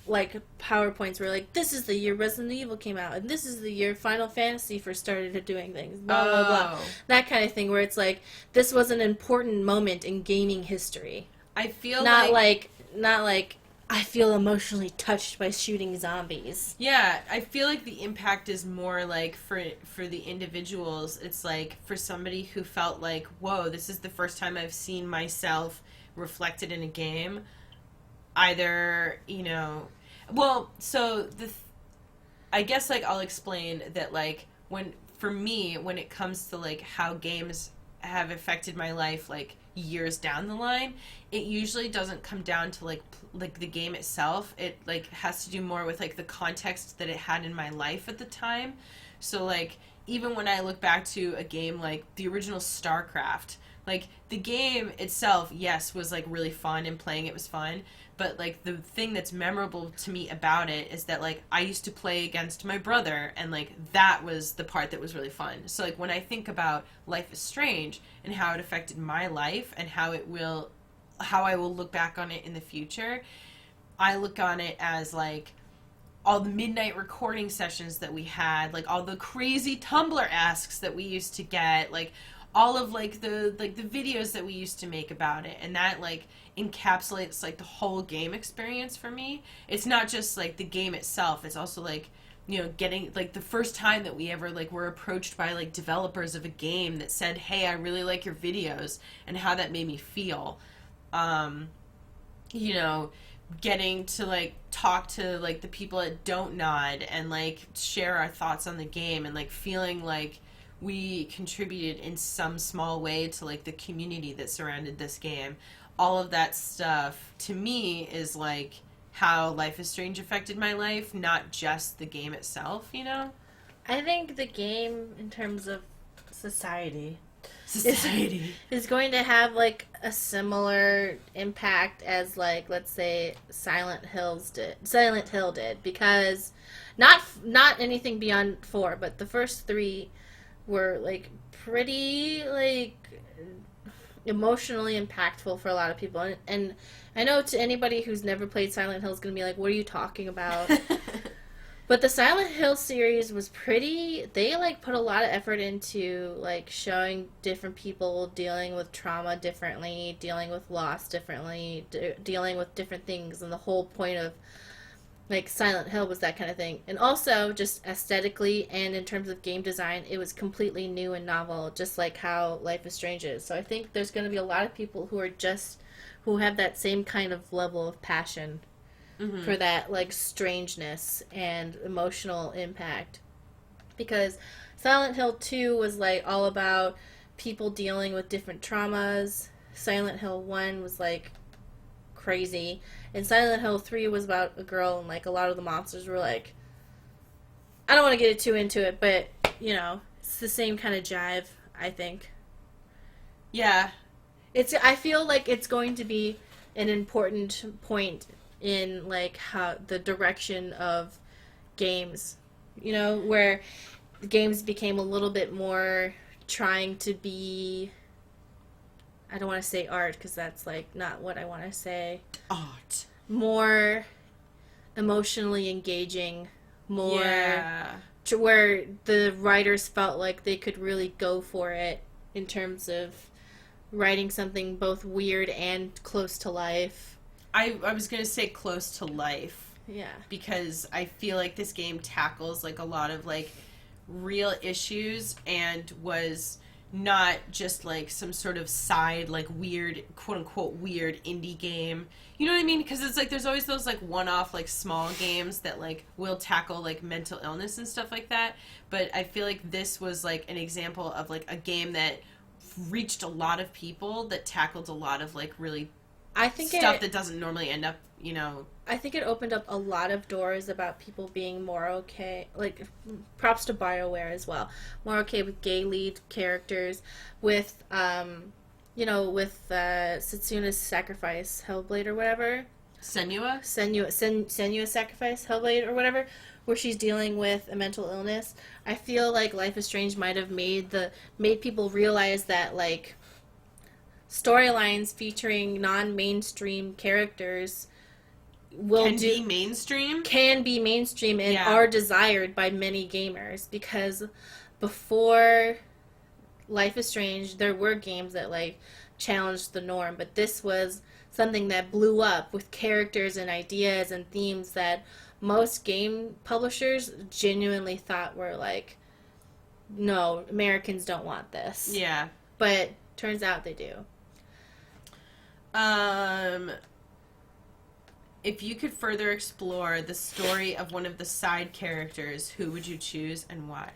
PowerPoints where like, this is the year Resident Evil came out, and this is the year Final Fantasy first started doing things, blah, blah, blah. That kind of thing where it's like, this was an important moment in gaming history. I feel not like I feel emotionally touched by shooting zombies. Yeah, I feel like the impact is more like for the individuals. It's like for somebody who felt like, whoa, this is the first time I've seen myself reflected in a game. Either, you know, well, so I guess like I'll explain that like for me, when it comes to like how games have affected my life, like years down the line, it usually doesn't come down to like the game itself. It like has to do more with like the context that it had in my life at the time. So like even when I look back to a game like the original StarCraft, like the game itself, yes, was like really fun, and playing it was fun, but like the thing that's memorable to me about it is that like I used to play against my brother, and like that was the part that was really fun. So like when I think about Life is Strange and how it affected my life and how I will look back on it in the future, I look on it as like all the midnight recording sessions that we had, like all the crazy Tumblr asks that we used to get, like all of like the videos that we used to make about it, and that like encapsulates like the whole game experience for me. It's not just like the game itself, it's also like, you know, getting like the first time that we ever like were approached by like developers of a game that said, hey, I really like your videos, and how that made me feel. You know, getting to like talk to like the people at Don't Nod and like share our thoughts on the game, and like feeling like we contributed in some small way to like the community that surrounded this game. All of that stuff to me is like how Life is Strange affected my life, not just the game itself, you know? I think the game in terms of society is going to have like a similar impact as like, let's say, Silent Hill did, because not anything beyond 4, but the first 3 were like pretty like emotionally impactful for a lot of people, and I know to anybody who's never played Silent Hill is going to be like, what are you talking about? But the Silent Hill series was they like put a lot of effort into like showing different people dealing with trauma differently, dealing with loss differently, dealing with different things, and the whole point of Like, Silent Hill was that kind of thing. And also, just aesthetically and in terms of game design, it was completely new and novel, just like how Life is Strange is. So I think there's going to be a lot of people who have that same kind of level of passion for that, like, strangeness and emotional impact. Because Silent Hill 2 was, like, all about people dealing with different traumas. Silent Hill 1 was, like, crazy. And Silent Hill 3 was about a girl, and, like, a lot of the monsters were, like... I don't want to get too into it, but, you know, it's the same kind of jive, I think. Yeah. I feel like it's going to be an important point in, like, how the direction of games, you know, where games became a little bit more trying to be... I don't want to say art, because that's, like, not what I want to say. Art. More emotionally engaging, more... Yeah. Where the writers felt like they could really go for it in terms of writing something both weird and close to life. I was going to say close to life. Yeah. Because I feel like this game tackles, like, a lot of, like, real issues and was... not just, like, some sort of side, like, weird, quote-unquote, weird indie game. You know what I mean? Because it's, like, there's always those, like, one-off, like, small games that, like, will tackle, like, mental illness and stuff like that. But I feel like this was, like, an example of, like, a game that reached a lot of people, that tackled a lot of, like, really stuff that doesn't normally end up, you know... I think it opened up a lot of doors about people being more okay, like, props to BioWare as well, more okay with gay lead characters, with, you know, with Setsuna's Sacrifice, Hellblade or whatever. Senua's Sacrifice, Hellblade or whatever, where she's dealing with a mental illness. I feel like Life is Strange might have made people realize that, like, storylines featuring non-mainstream characters can be mainstream and are desired by many gamers, because before Life is Strange there were games that, like, challenged the norm, but this was something that blew up with characters and ideas and themes that most game publishers genuinely thought were like, no, Americans don't want this. Yeah. But turns out they do. If you could further explore the story of one of the side characters, who would you choose and why?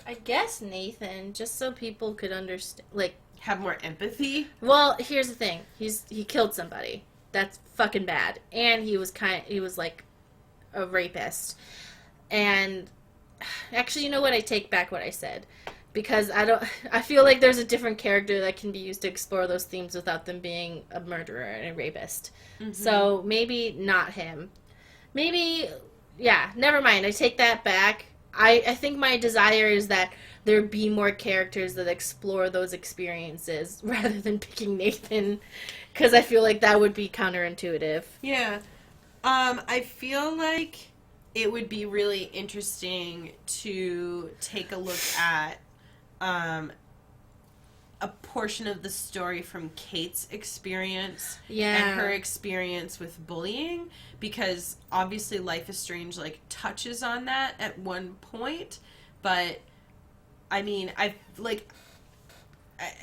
I guess Nathan, just so people could understand, like... Have more empathy? Well, here's the thing. He killed somebody. That's fucking bad. And he was like a rapist. And actually, you know what? I take back what I said. Because I feel like there's a different character that can be used to explore those themes without them being a murderer and a rapist. Mm-hmm. So maybe not him. Maybe, yeah, never mind. I take that back. I think my desire is that there be more characters that explore those experiences rather than picking Nathan, because I feel like that would be counterintuitive. Yeah. I feel like it would be really interesting to take a look at a portion of the story from Kate's experience and her experience with bullying, because obviously Life is Strange, like, touches on that at one point, but I mean,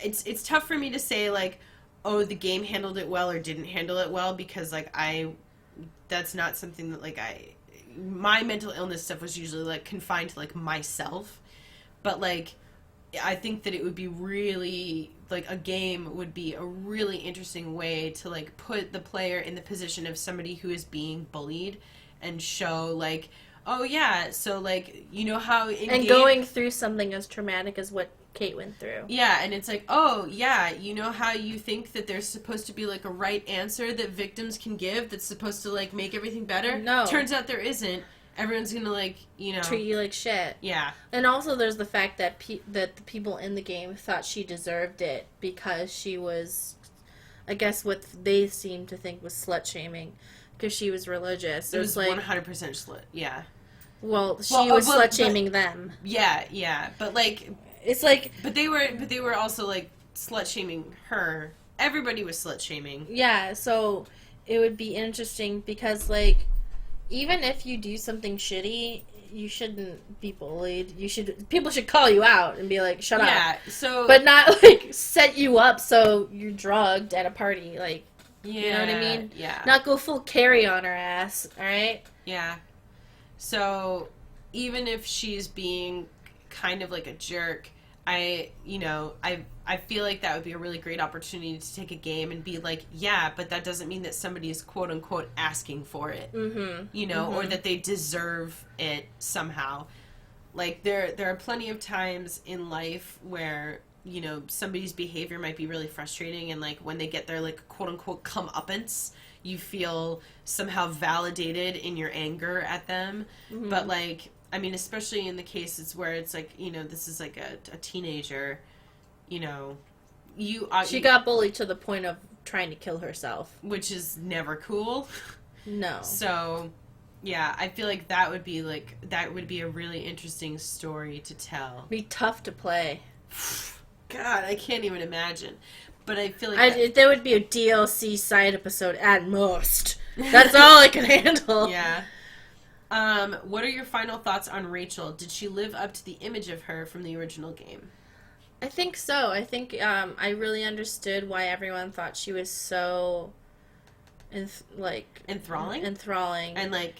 it's tough for me to say, like, oh, the game handled it well or didn't handle it well, because, like, that's not something that, like, my mental illness stuff was usually, like, confined to, like, myself, but, like, I think that it would be really, like, a game would be a really interesting way to, like, put the player in the position of somebody who is being bullied and show, like, oh, yeah, so, like, you know how in going through something as traumatic as what Kate went through. Yeah, and it's like, oh, yeah, you know how you think that there's supposed to be, like, a right answer that victims can give that's supposed to, like, make everything better? No. Turns out there isn't. Everyone's gonna, like, you know... treat you like shit. Yeah. And also there's the fact that that the people in the game thought she deserved it because she was, I guess what they seemed to think was slut-shaming, because she was religious. It was like 100% slut, yeah. Well, she was slut-shaming them. Yeah, but, like... It's like... But they were also, like, slut-shaming her. Everybody was slut-shaming. Yeah, so it would be interesting because, like, even if you do something shitty, you shouldn't be bullied. People should call you out and be like, shut up. Yeah, so... But not, like, set you up so you're drugged at a party. Like, Yeah, you know what I mean? Yeah. Not go full Carrie on her ass, alright? Yeah. So, even if she's being kind of like a jerk, I feel like that would be a really great opportunity to take a game and be like, yeah, but that doesn't mean that somebody is quote unquote asking for it. Mm-hmm. Or that they deserve it somehow. Like, there are plenty of times in life where, somebody's behavior might be really frustrating, and, like, when they get their, like, quote unquote comeuppance, you feel somehow validated in your anger at them. Mm-hmm. But, like, I mean, especially in the cases where it's like, this is like a teenager, she got bullied to the point of trying to kill herself. Which is never cool. No. So, yeah, I feel like that would be a really interesting story to tell. It'd be tough to play. God, I can't even imagine. But I feel like... there would be a DLC side episode at most. That's all I can handle. Yeah. What are your final thoughts on Rachel? Did she live up to the image of her from the original game? I think so. I think I really understood why everyone thought she was so, enthralling? Enthralling. And, like,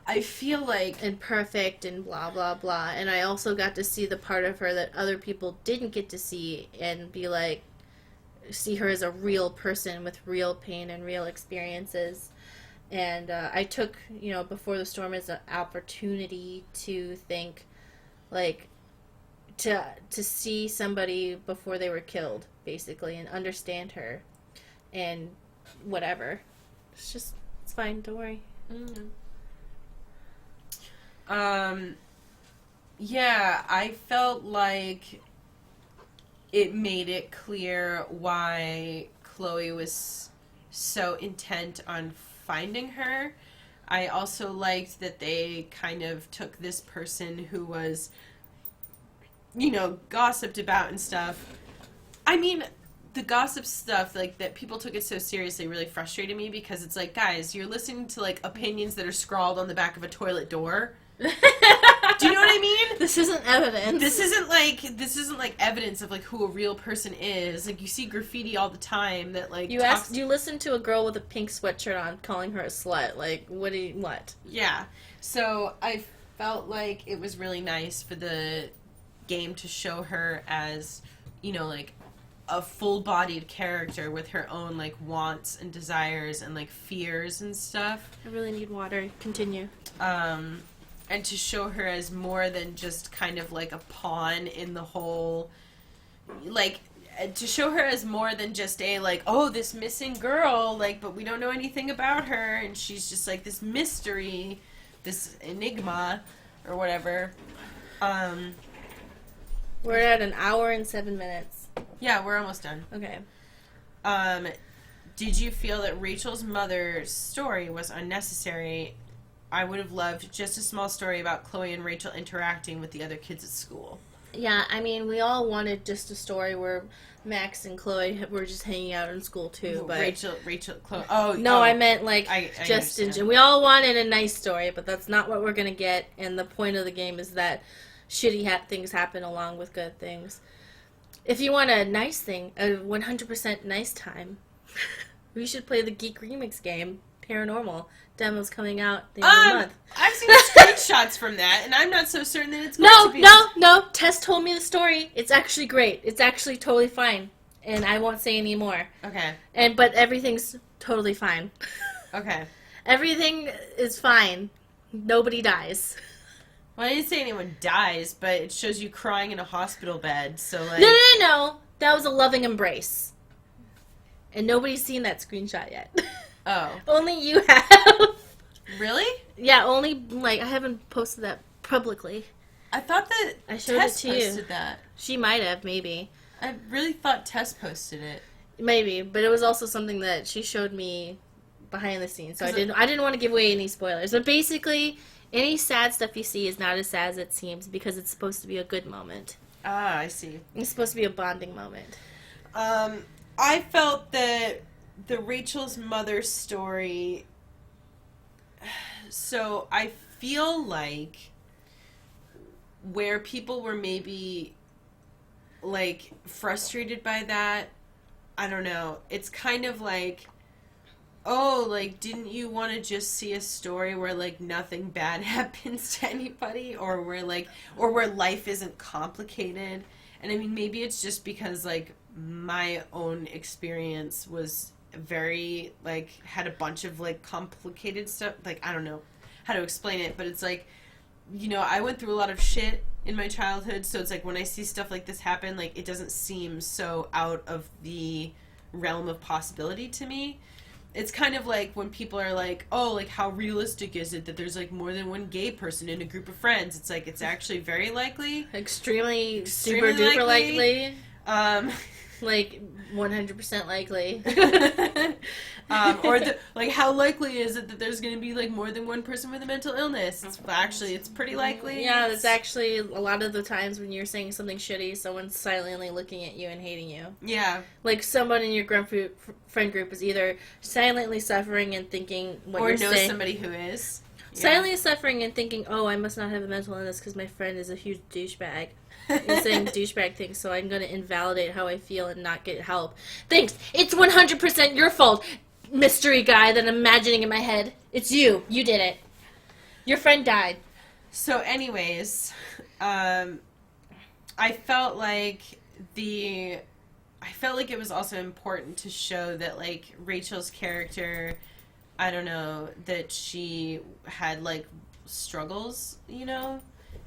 I feel like... And perfect and blah, blah, blah. And I also got to see the part of her that other people didn't get to see and be like, see her as a real person with real pain and real experiences. And I took, Before the Storm as an opportunity to think, like, to see somebody before they were killed, basically, and understand her. And whatever. It's fine, don't worry. Yeah, I felt like it made it clear why Chloe was so intent on finding her. I also liked that they kind of took this person who was, gossiped about and stuff. I mean, the gossip stuff, like, that people took it so seriously really frustrated me because it's like, guys, you're listening to, like, opinions that are scrawled on the back of a toilet door. Do you know what I mean? This isn't evidence. This isn't like evidence of, like, who a real person is. Like, you see graffiti all the time that, like, you listen to a girl with a pink sweatshirt on calling her a slut. Like, what? Yeah. So I felt like it was really nice for the game to show her as, like, a full-bodied character with her own, like, wants and desires and, like, fears and stuff. I really need water. Continue. And to show her as more than just kind of like a pawn in the whole, like, to show her as more than just a, like, oh, this missing girl, like, but we don't know anything about her, and she's just, like, this mystery, this enigma, or whatever. We're at an hour and 7 minutes. Yeah, we're almost done. Okay. Did you feel that Rachel's mother's story was unnecessary? I would have loved just a small story about Chloe and Rachel interacting with the other kids at school. Yeah, I mean, we all wanted just a story where Max and Chloe were just hanging out in school too. But Rachel, Chloe. Oh no, I meant like we all wanted a nice story, but that's not what we're gonna get. And the point of the game is that shitty things happen along with good things. If you want a nice thing, a 100% nice time, we should play the Geek Remix game, Paranormal. Demo's coming out the end of the month. I've seen screenshots from that, and I'm not so certain that it's going to be... No. Tess told me the story. It's actually great. It's actually totally fine. And I won't say any more. Okay. But everything's totally fine. Okay. Everything is fine. Nobody dies. Well, I didn't say anyone dies, but it shows you crying in a hospital bed, so, like... No. That was a loving embrace. And nobody's seen that screenshot yet. Oh. Only you have. Really? Yeah, only, like, I haven't posted that publicly. I thought that I showed Tess it to posted you. that. She might have, maybe. I really thought Tess posted it. Maybe, but it was also something that she showed me behind the scenes, so I didn't want to give away any spoilers. But basically, any sad stuff you see is not as sad as it seems because it's supposed to be a good moment. Ah, I see. It's supposed to be a bonding moment. I felt that the Rachel's mother story, so I feel like where people were maybe, like, frustrated by that, I don't know, it's kind of like, oh, like, didn't you want to just see a story where, like, nothing bad happens to anybody, or where life isn't complicated? And I mean, maybe it's just because, like, my own experience was very, like, had a bunch of, like, complicated stuff. Like, I don't know how to explain it, but it's like, you know, I went through a lot of shit in my childhood, so it's like when I see stuff like this happen, like, it doesn't seem so out of the realm of possibility to me. It's kind of like when people are like, oh, like, how realistic is it that there's, like, more than one gay person in a group of friends? It's like, it's actually very likely. Extremely super duper likely. Like, 100% likely. Or, like, how likely is it that there's going to be, like, more than one person with a mental illness? It's pretty likely. Yeah, that's actually a lot of the times when you're saying something shitty, someone's silently looking at you and hating you. Yeah. Like, someone in your friend group is either silently suffering and thinking what or you're saying. Or knows somebody who is. Yeah. Silently suffering and thinking, oh, I must not have a mental illness because my friend is a huge douchebag. You're saying douchebag things, so I'm going to invalidate how I feel and not get help. Thanks. It's 100% your fault, mystery guy that I'm imagining in my head. It's you. You did it. Your friend died. So anyways, I felt like it was also important to show that, like, Rachel's character, I don't know, that she had, like, struggles, you know?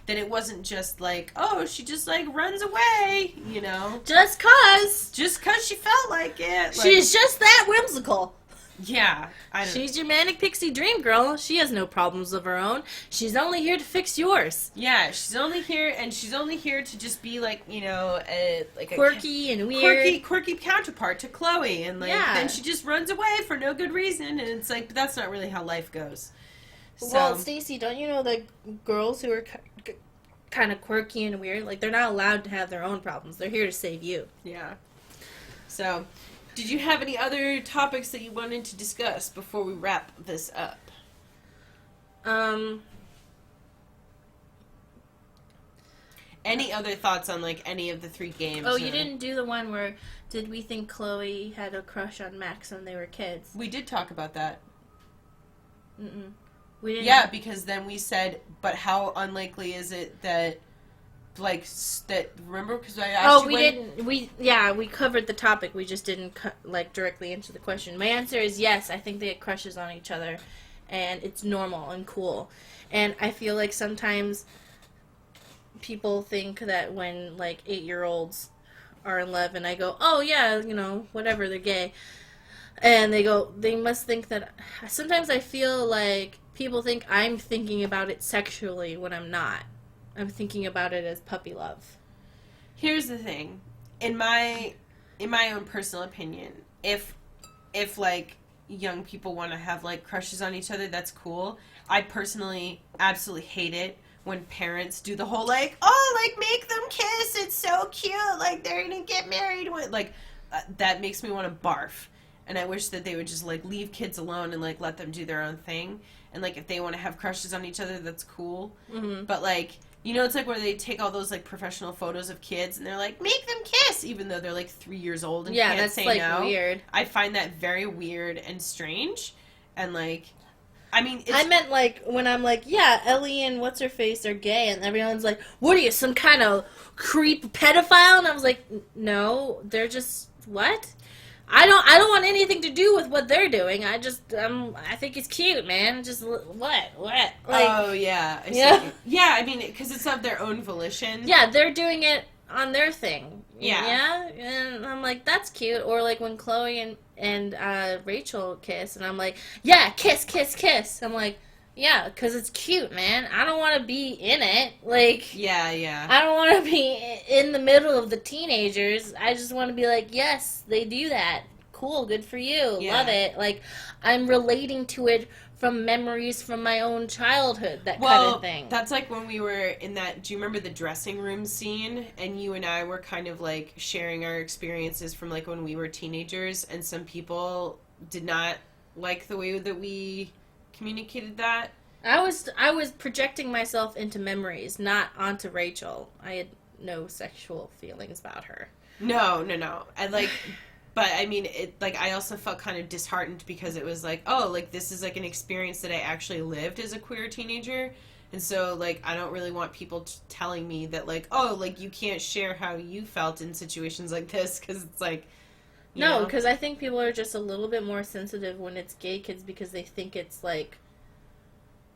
That it wasn't just like, oh, she just, like, runs away, you know? Just cause she felt like it. Like, she's just that whimsical. Yeah. She's your manic pixie dream girl. She has no problems of her own. She's only here to fix yours. Yeah, she's only here to just be, like, you know, like quirky and weird. Quirky counterpart to Chloe. And, like, then she just runs away for no good reason. And it's like, but that's not really how life goes. So, well, Stacey, don't you know the girls who are kind of quirky and weird, like, they're not allowed to have their own problems. They're here to save you. Yeah. So, did you have any other topics that you wanted to discuss before we wrap this up? Any other thoughts on, like, any of the 3 games? Oh, you didn't do the one where, did we think Chloe had a crush on Max when they were kids? We did talk about that. Mm-mm. We didn't. Yeah, because then we said, but how unlikely is it that, like, that, remember? Because I asked we covered the topic, we just didn't, like, directly answer the question. My answer is yes, I think they had crushes on each other, and it's normal and cool. And I feel like sometimes people think that when, like, 8-year-olds are in love, and I go, oh, yeah, you know, whatever, they're gay. And they must think that, sometimes I feel like people think I'm thinking about it sexually when I'm not. I'm thinking about it as puppy love. Here's the thing. In my own personal opinion, if like, young people want to have, like, crushes on each other, that's cool. I personally absolutely hate it when parents do the whole, like, oh, like, make them kiss, it's so cute, like, they're gonna get married. Like, that makes me want to barf. And I wish that they would just, like, leave kids alone and, like, let them do their own thing. And, like, if they want to have crushes on each other, that's cool. Mm-hmm. But, like, you know, it's like where they take all those, like, professional photos of kids and they're like, make them kiss, even though they're, like, 3 years old and can't say no. Yeah, that's, like, weird. I find that very weird and strange. And, like, I mean, I meant, like, when I'm like, yeah, Ellie and what's-her-face are gay, and everyone's like, what are you, some kind of creep pedophile? And I was like, no, they're just, what? I don't want anything to do with what they're doing. I think it's cute, man. Just, what? Like, oh, yeah. Yeah, I mean, because it's of their own volition. Yeah, they're doing it on their thing. Yeah. Yeah? And I'm like, that's cute. Or, like, when Chloe and Rachel kiss, and I'm like, yeah, kiss, kiss, kiss. I'm like, yeah, because it's cute, man. I don't want to be in it. Like, yeah. I don't want to be in the middle of the teenagers. I just want to be like, yes, they do that. Cool, good for you. Yeah. Love it. Like, I'm relating to it from memories from my own childhood, that Well, kind of thing. that's like when we were in that, do you remember the dressing room scene? And you and I were kind of like sharing our experiences from like when we were teenagers, and some people did not like the way that we communicated that. I was projecting myself into memories, not onto Rachel. I had no sexual feelings about her. No. I like, but I mean, it like I also felt kind of disheartened because it was like, oh, like this is like an experience that I actually lived as a queer teenager, and so like I don't really want people telling me that like, oh, like you can't share how you felt in situations like this, because it's like, no, because I think people are just a little bit more sensitive when it's gay kids because they think it's like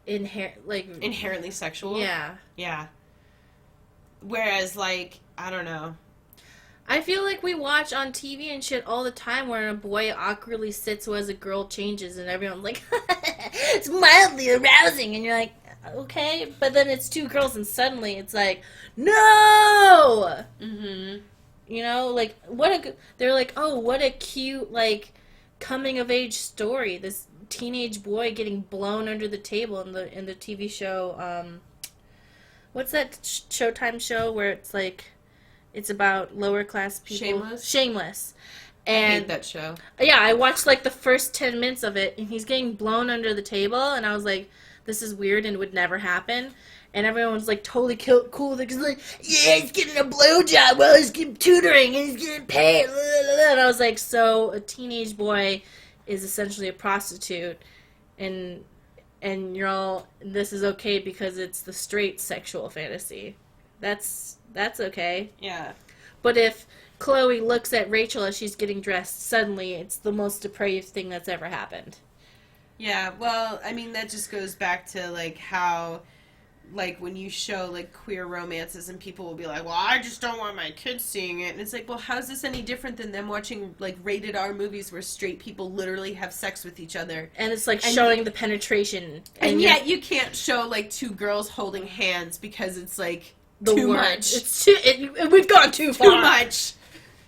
inherently sexual. Yeah. Whereas, like, I don't know. I feel like we watch on TV and shit all the time where a boy awkwardly sits as a girl changes and everyone's like, it's mildly arousing. And you're like, okay. But then it's two girls and suddenly it's like, no! Mm-hmm. You know, like, they're like, oh, what a cute, like, coming-of-age story. This teenage boy getting blown under the table in the TV show, what's that Showtime show where it's like, it's about lower class people? Shameless. And I hate that show. Yeah, I watched like the first 10 minutes of it, and he's getting blown under the table, and I was like, this is weird and would never happen. And everyone was like totally cool with it, because like, yeah, he's getting a blowjob while he's getting tutoring, and he's getting paid. And I was like, so a teenage boy is essentially a prostitute, and you're all, this is okay because it's the straight sexual fantasy. That's okay. Yeah. But if Chloe looks at Rachel as she's getting dressed, suddenly it's the most depraved thing that's ever happened. Yeah, well, I mean, that just goes back to, like, how, like, when you show, like, queer romances and people will be like, well, I just don't want my kids seeing it. And it's like, well, how's this any different than them watching, like, rated R movies where straight people literally have sex with each other? And it's, like, showing the penetration. And yet you can't show, like, two girls holding hands because it's, like, the too word. much. It's we've gone too far. Too much.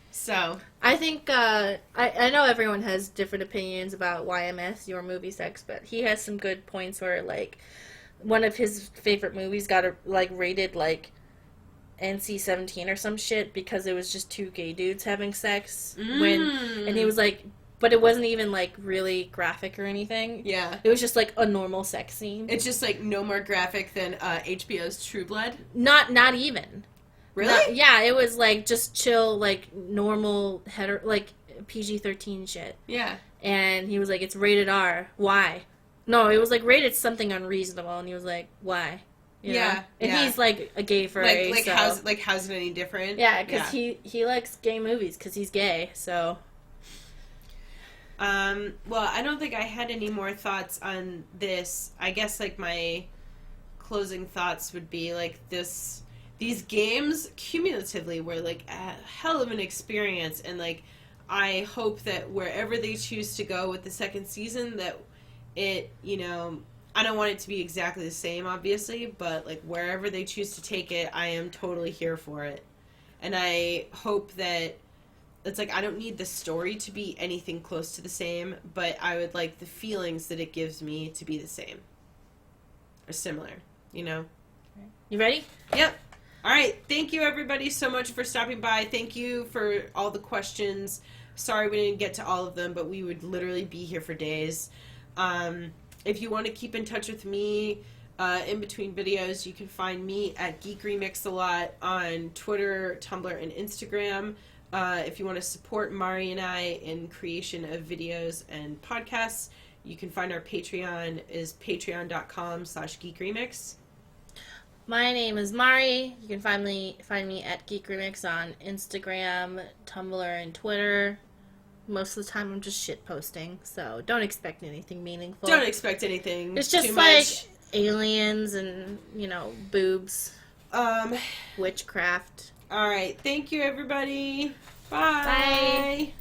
So. I think, I know everyone has different opinions about YMS, Your Movie Sex, but he has some good points where, like, one of his favorite movies got, rated, like, NC-17 or some shit because it was just two gay dudes having sex. And he was like, but it wasn't even, like, really graphic or anything. Yeah. It was just, like, a normal sex scene. It's just, like, no more graphic than HBO's True Blood? Not even. Really? Yeah, it was, like, just chill, like, normal, like, PG-13 shit. Yeah. And he was like, it's rated R. Why? No, it was, like, rated something unreasonable, and he was like, why? You know? And he's, like, a gay furry, how's it any different? Yeah, because he likes gay movies, because he's gay, so. Well, I don't think I had any more thoughts on this. I guess, like, my closing thoughts would be, like, these games cumulatively were, like, a hell of an experience, and, like, I hope that wherever they choose to go with the second season, that it, you know, I don't want it to be exactly the same, obviously, but, like, wherever they choose to take it, I am totally here for it. And I hope that it's like, I don't need the story to be anything close to the same, but I would like the feelings that it gives me to be the same. Or similar, you know? You ready? Yep. All right. Thank you, everybody, so much for stopping by. Thank you for all the questions. Sorry we didn't get to all of them, but we would literally be here for days. If you want to keep in touch with me in between videos, you can find me at Geek Remix a lot on Twitter, Tumblr, and Instagram. If you want to support Mari and I in creation of videos and podcasts, you can find our Patreon is patreon.com/geekremix. My name is Mari. You can find me at Geek Remix on Instagram, Tumblr, and Twitter. Most of the time I'm just shit posting, so don't expect anything meaningful. Don't expect anything. It's just too like much. Aliens and, you know, boobs. Witchcraft. All right. Thank you, everybody. Bye. Bye.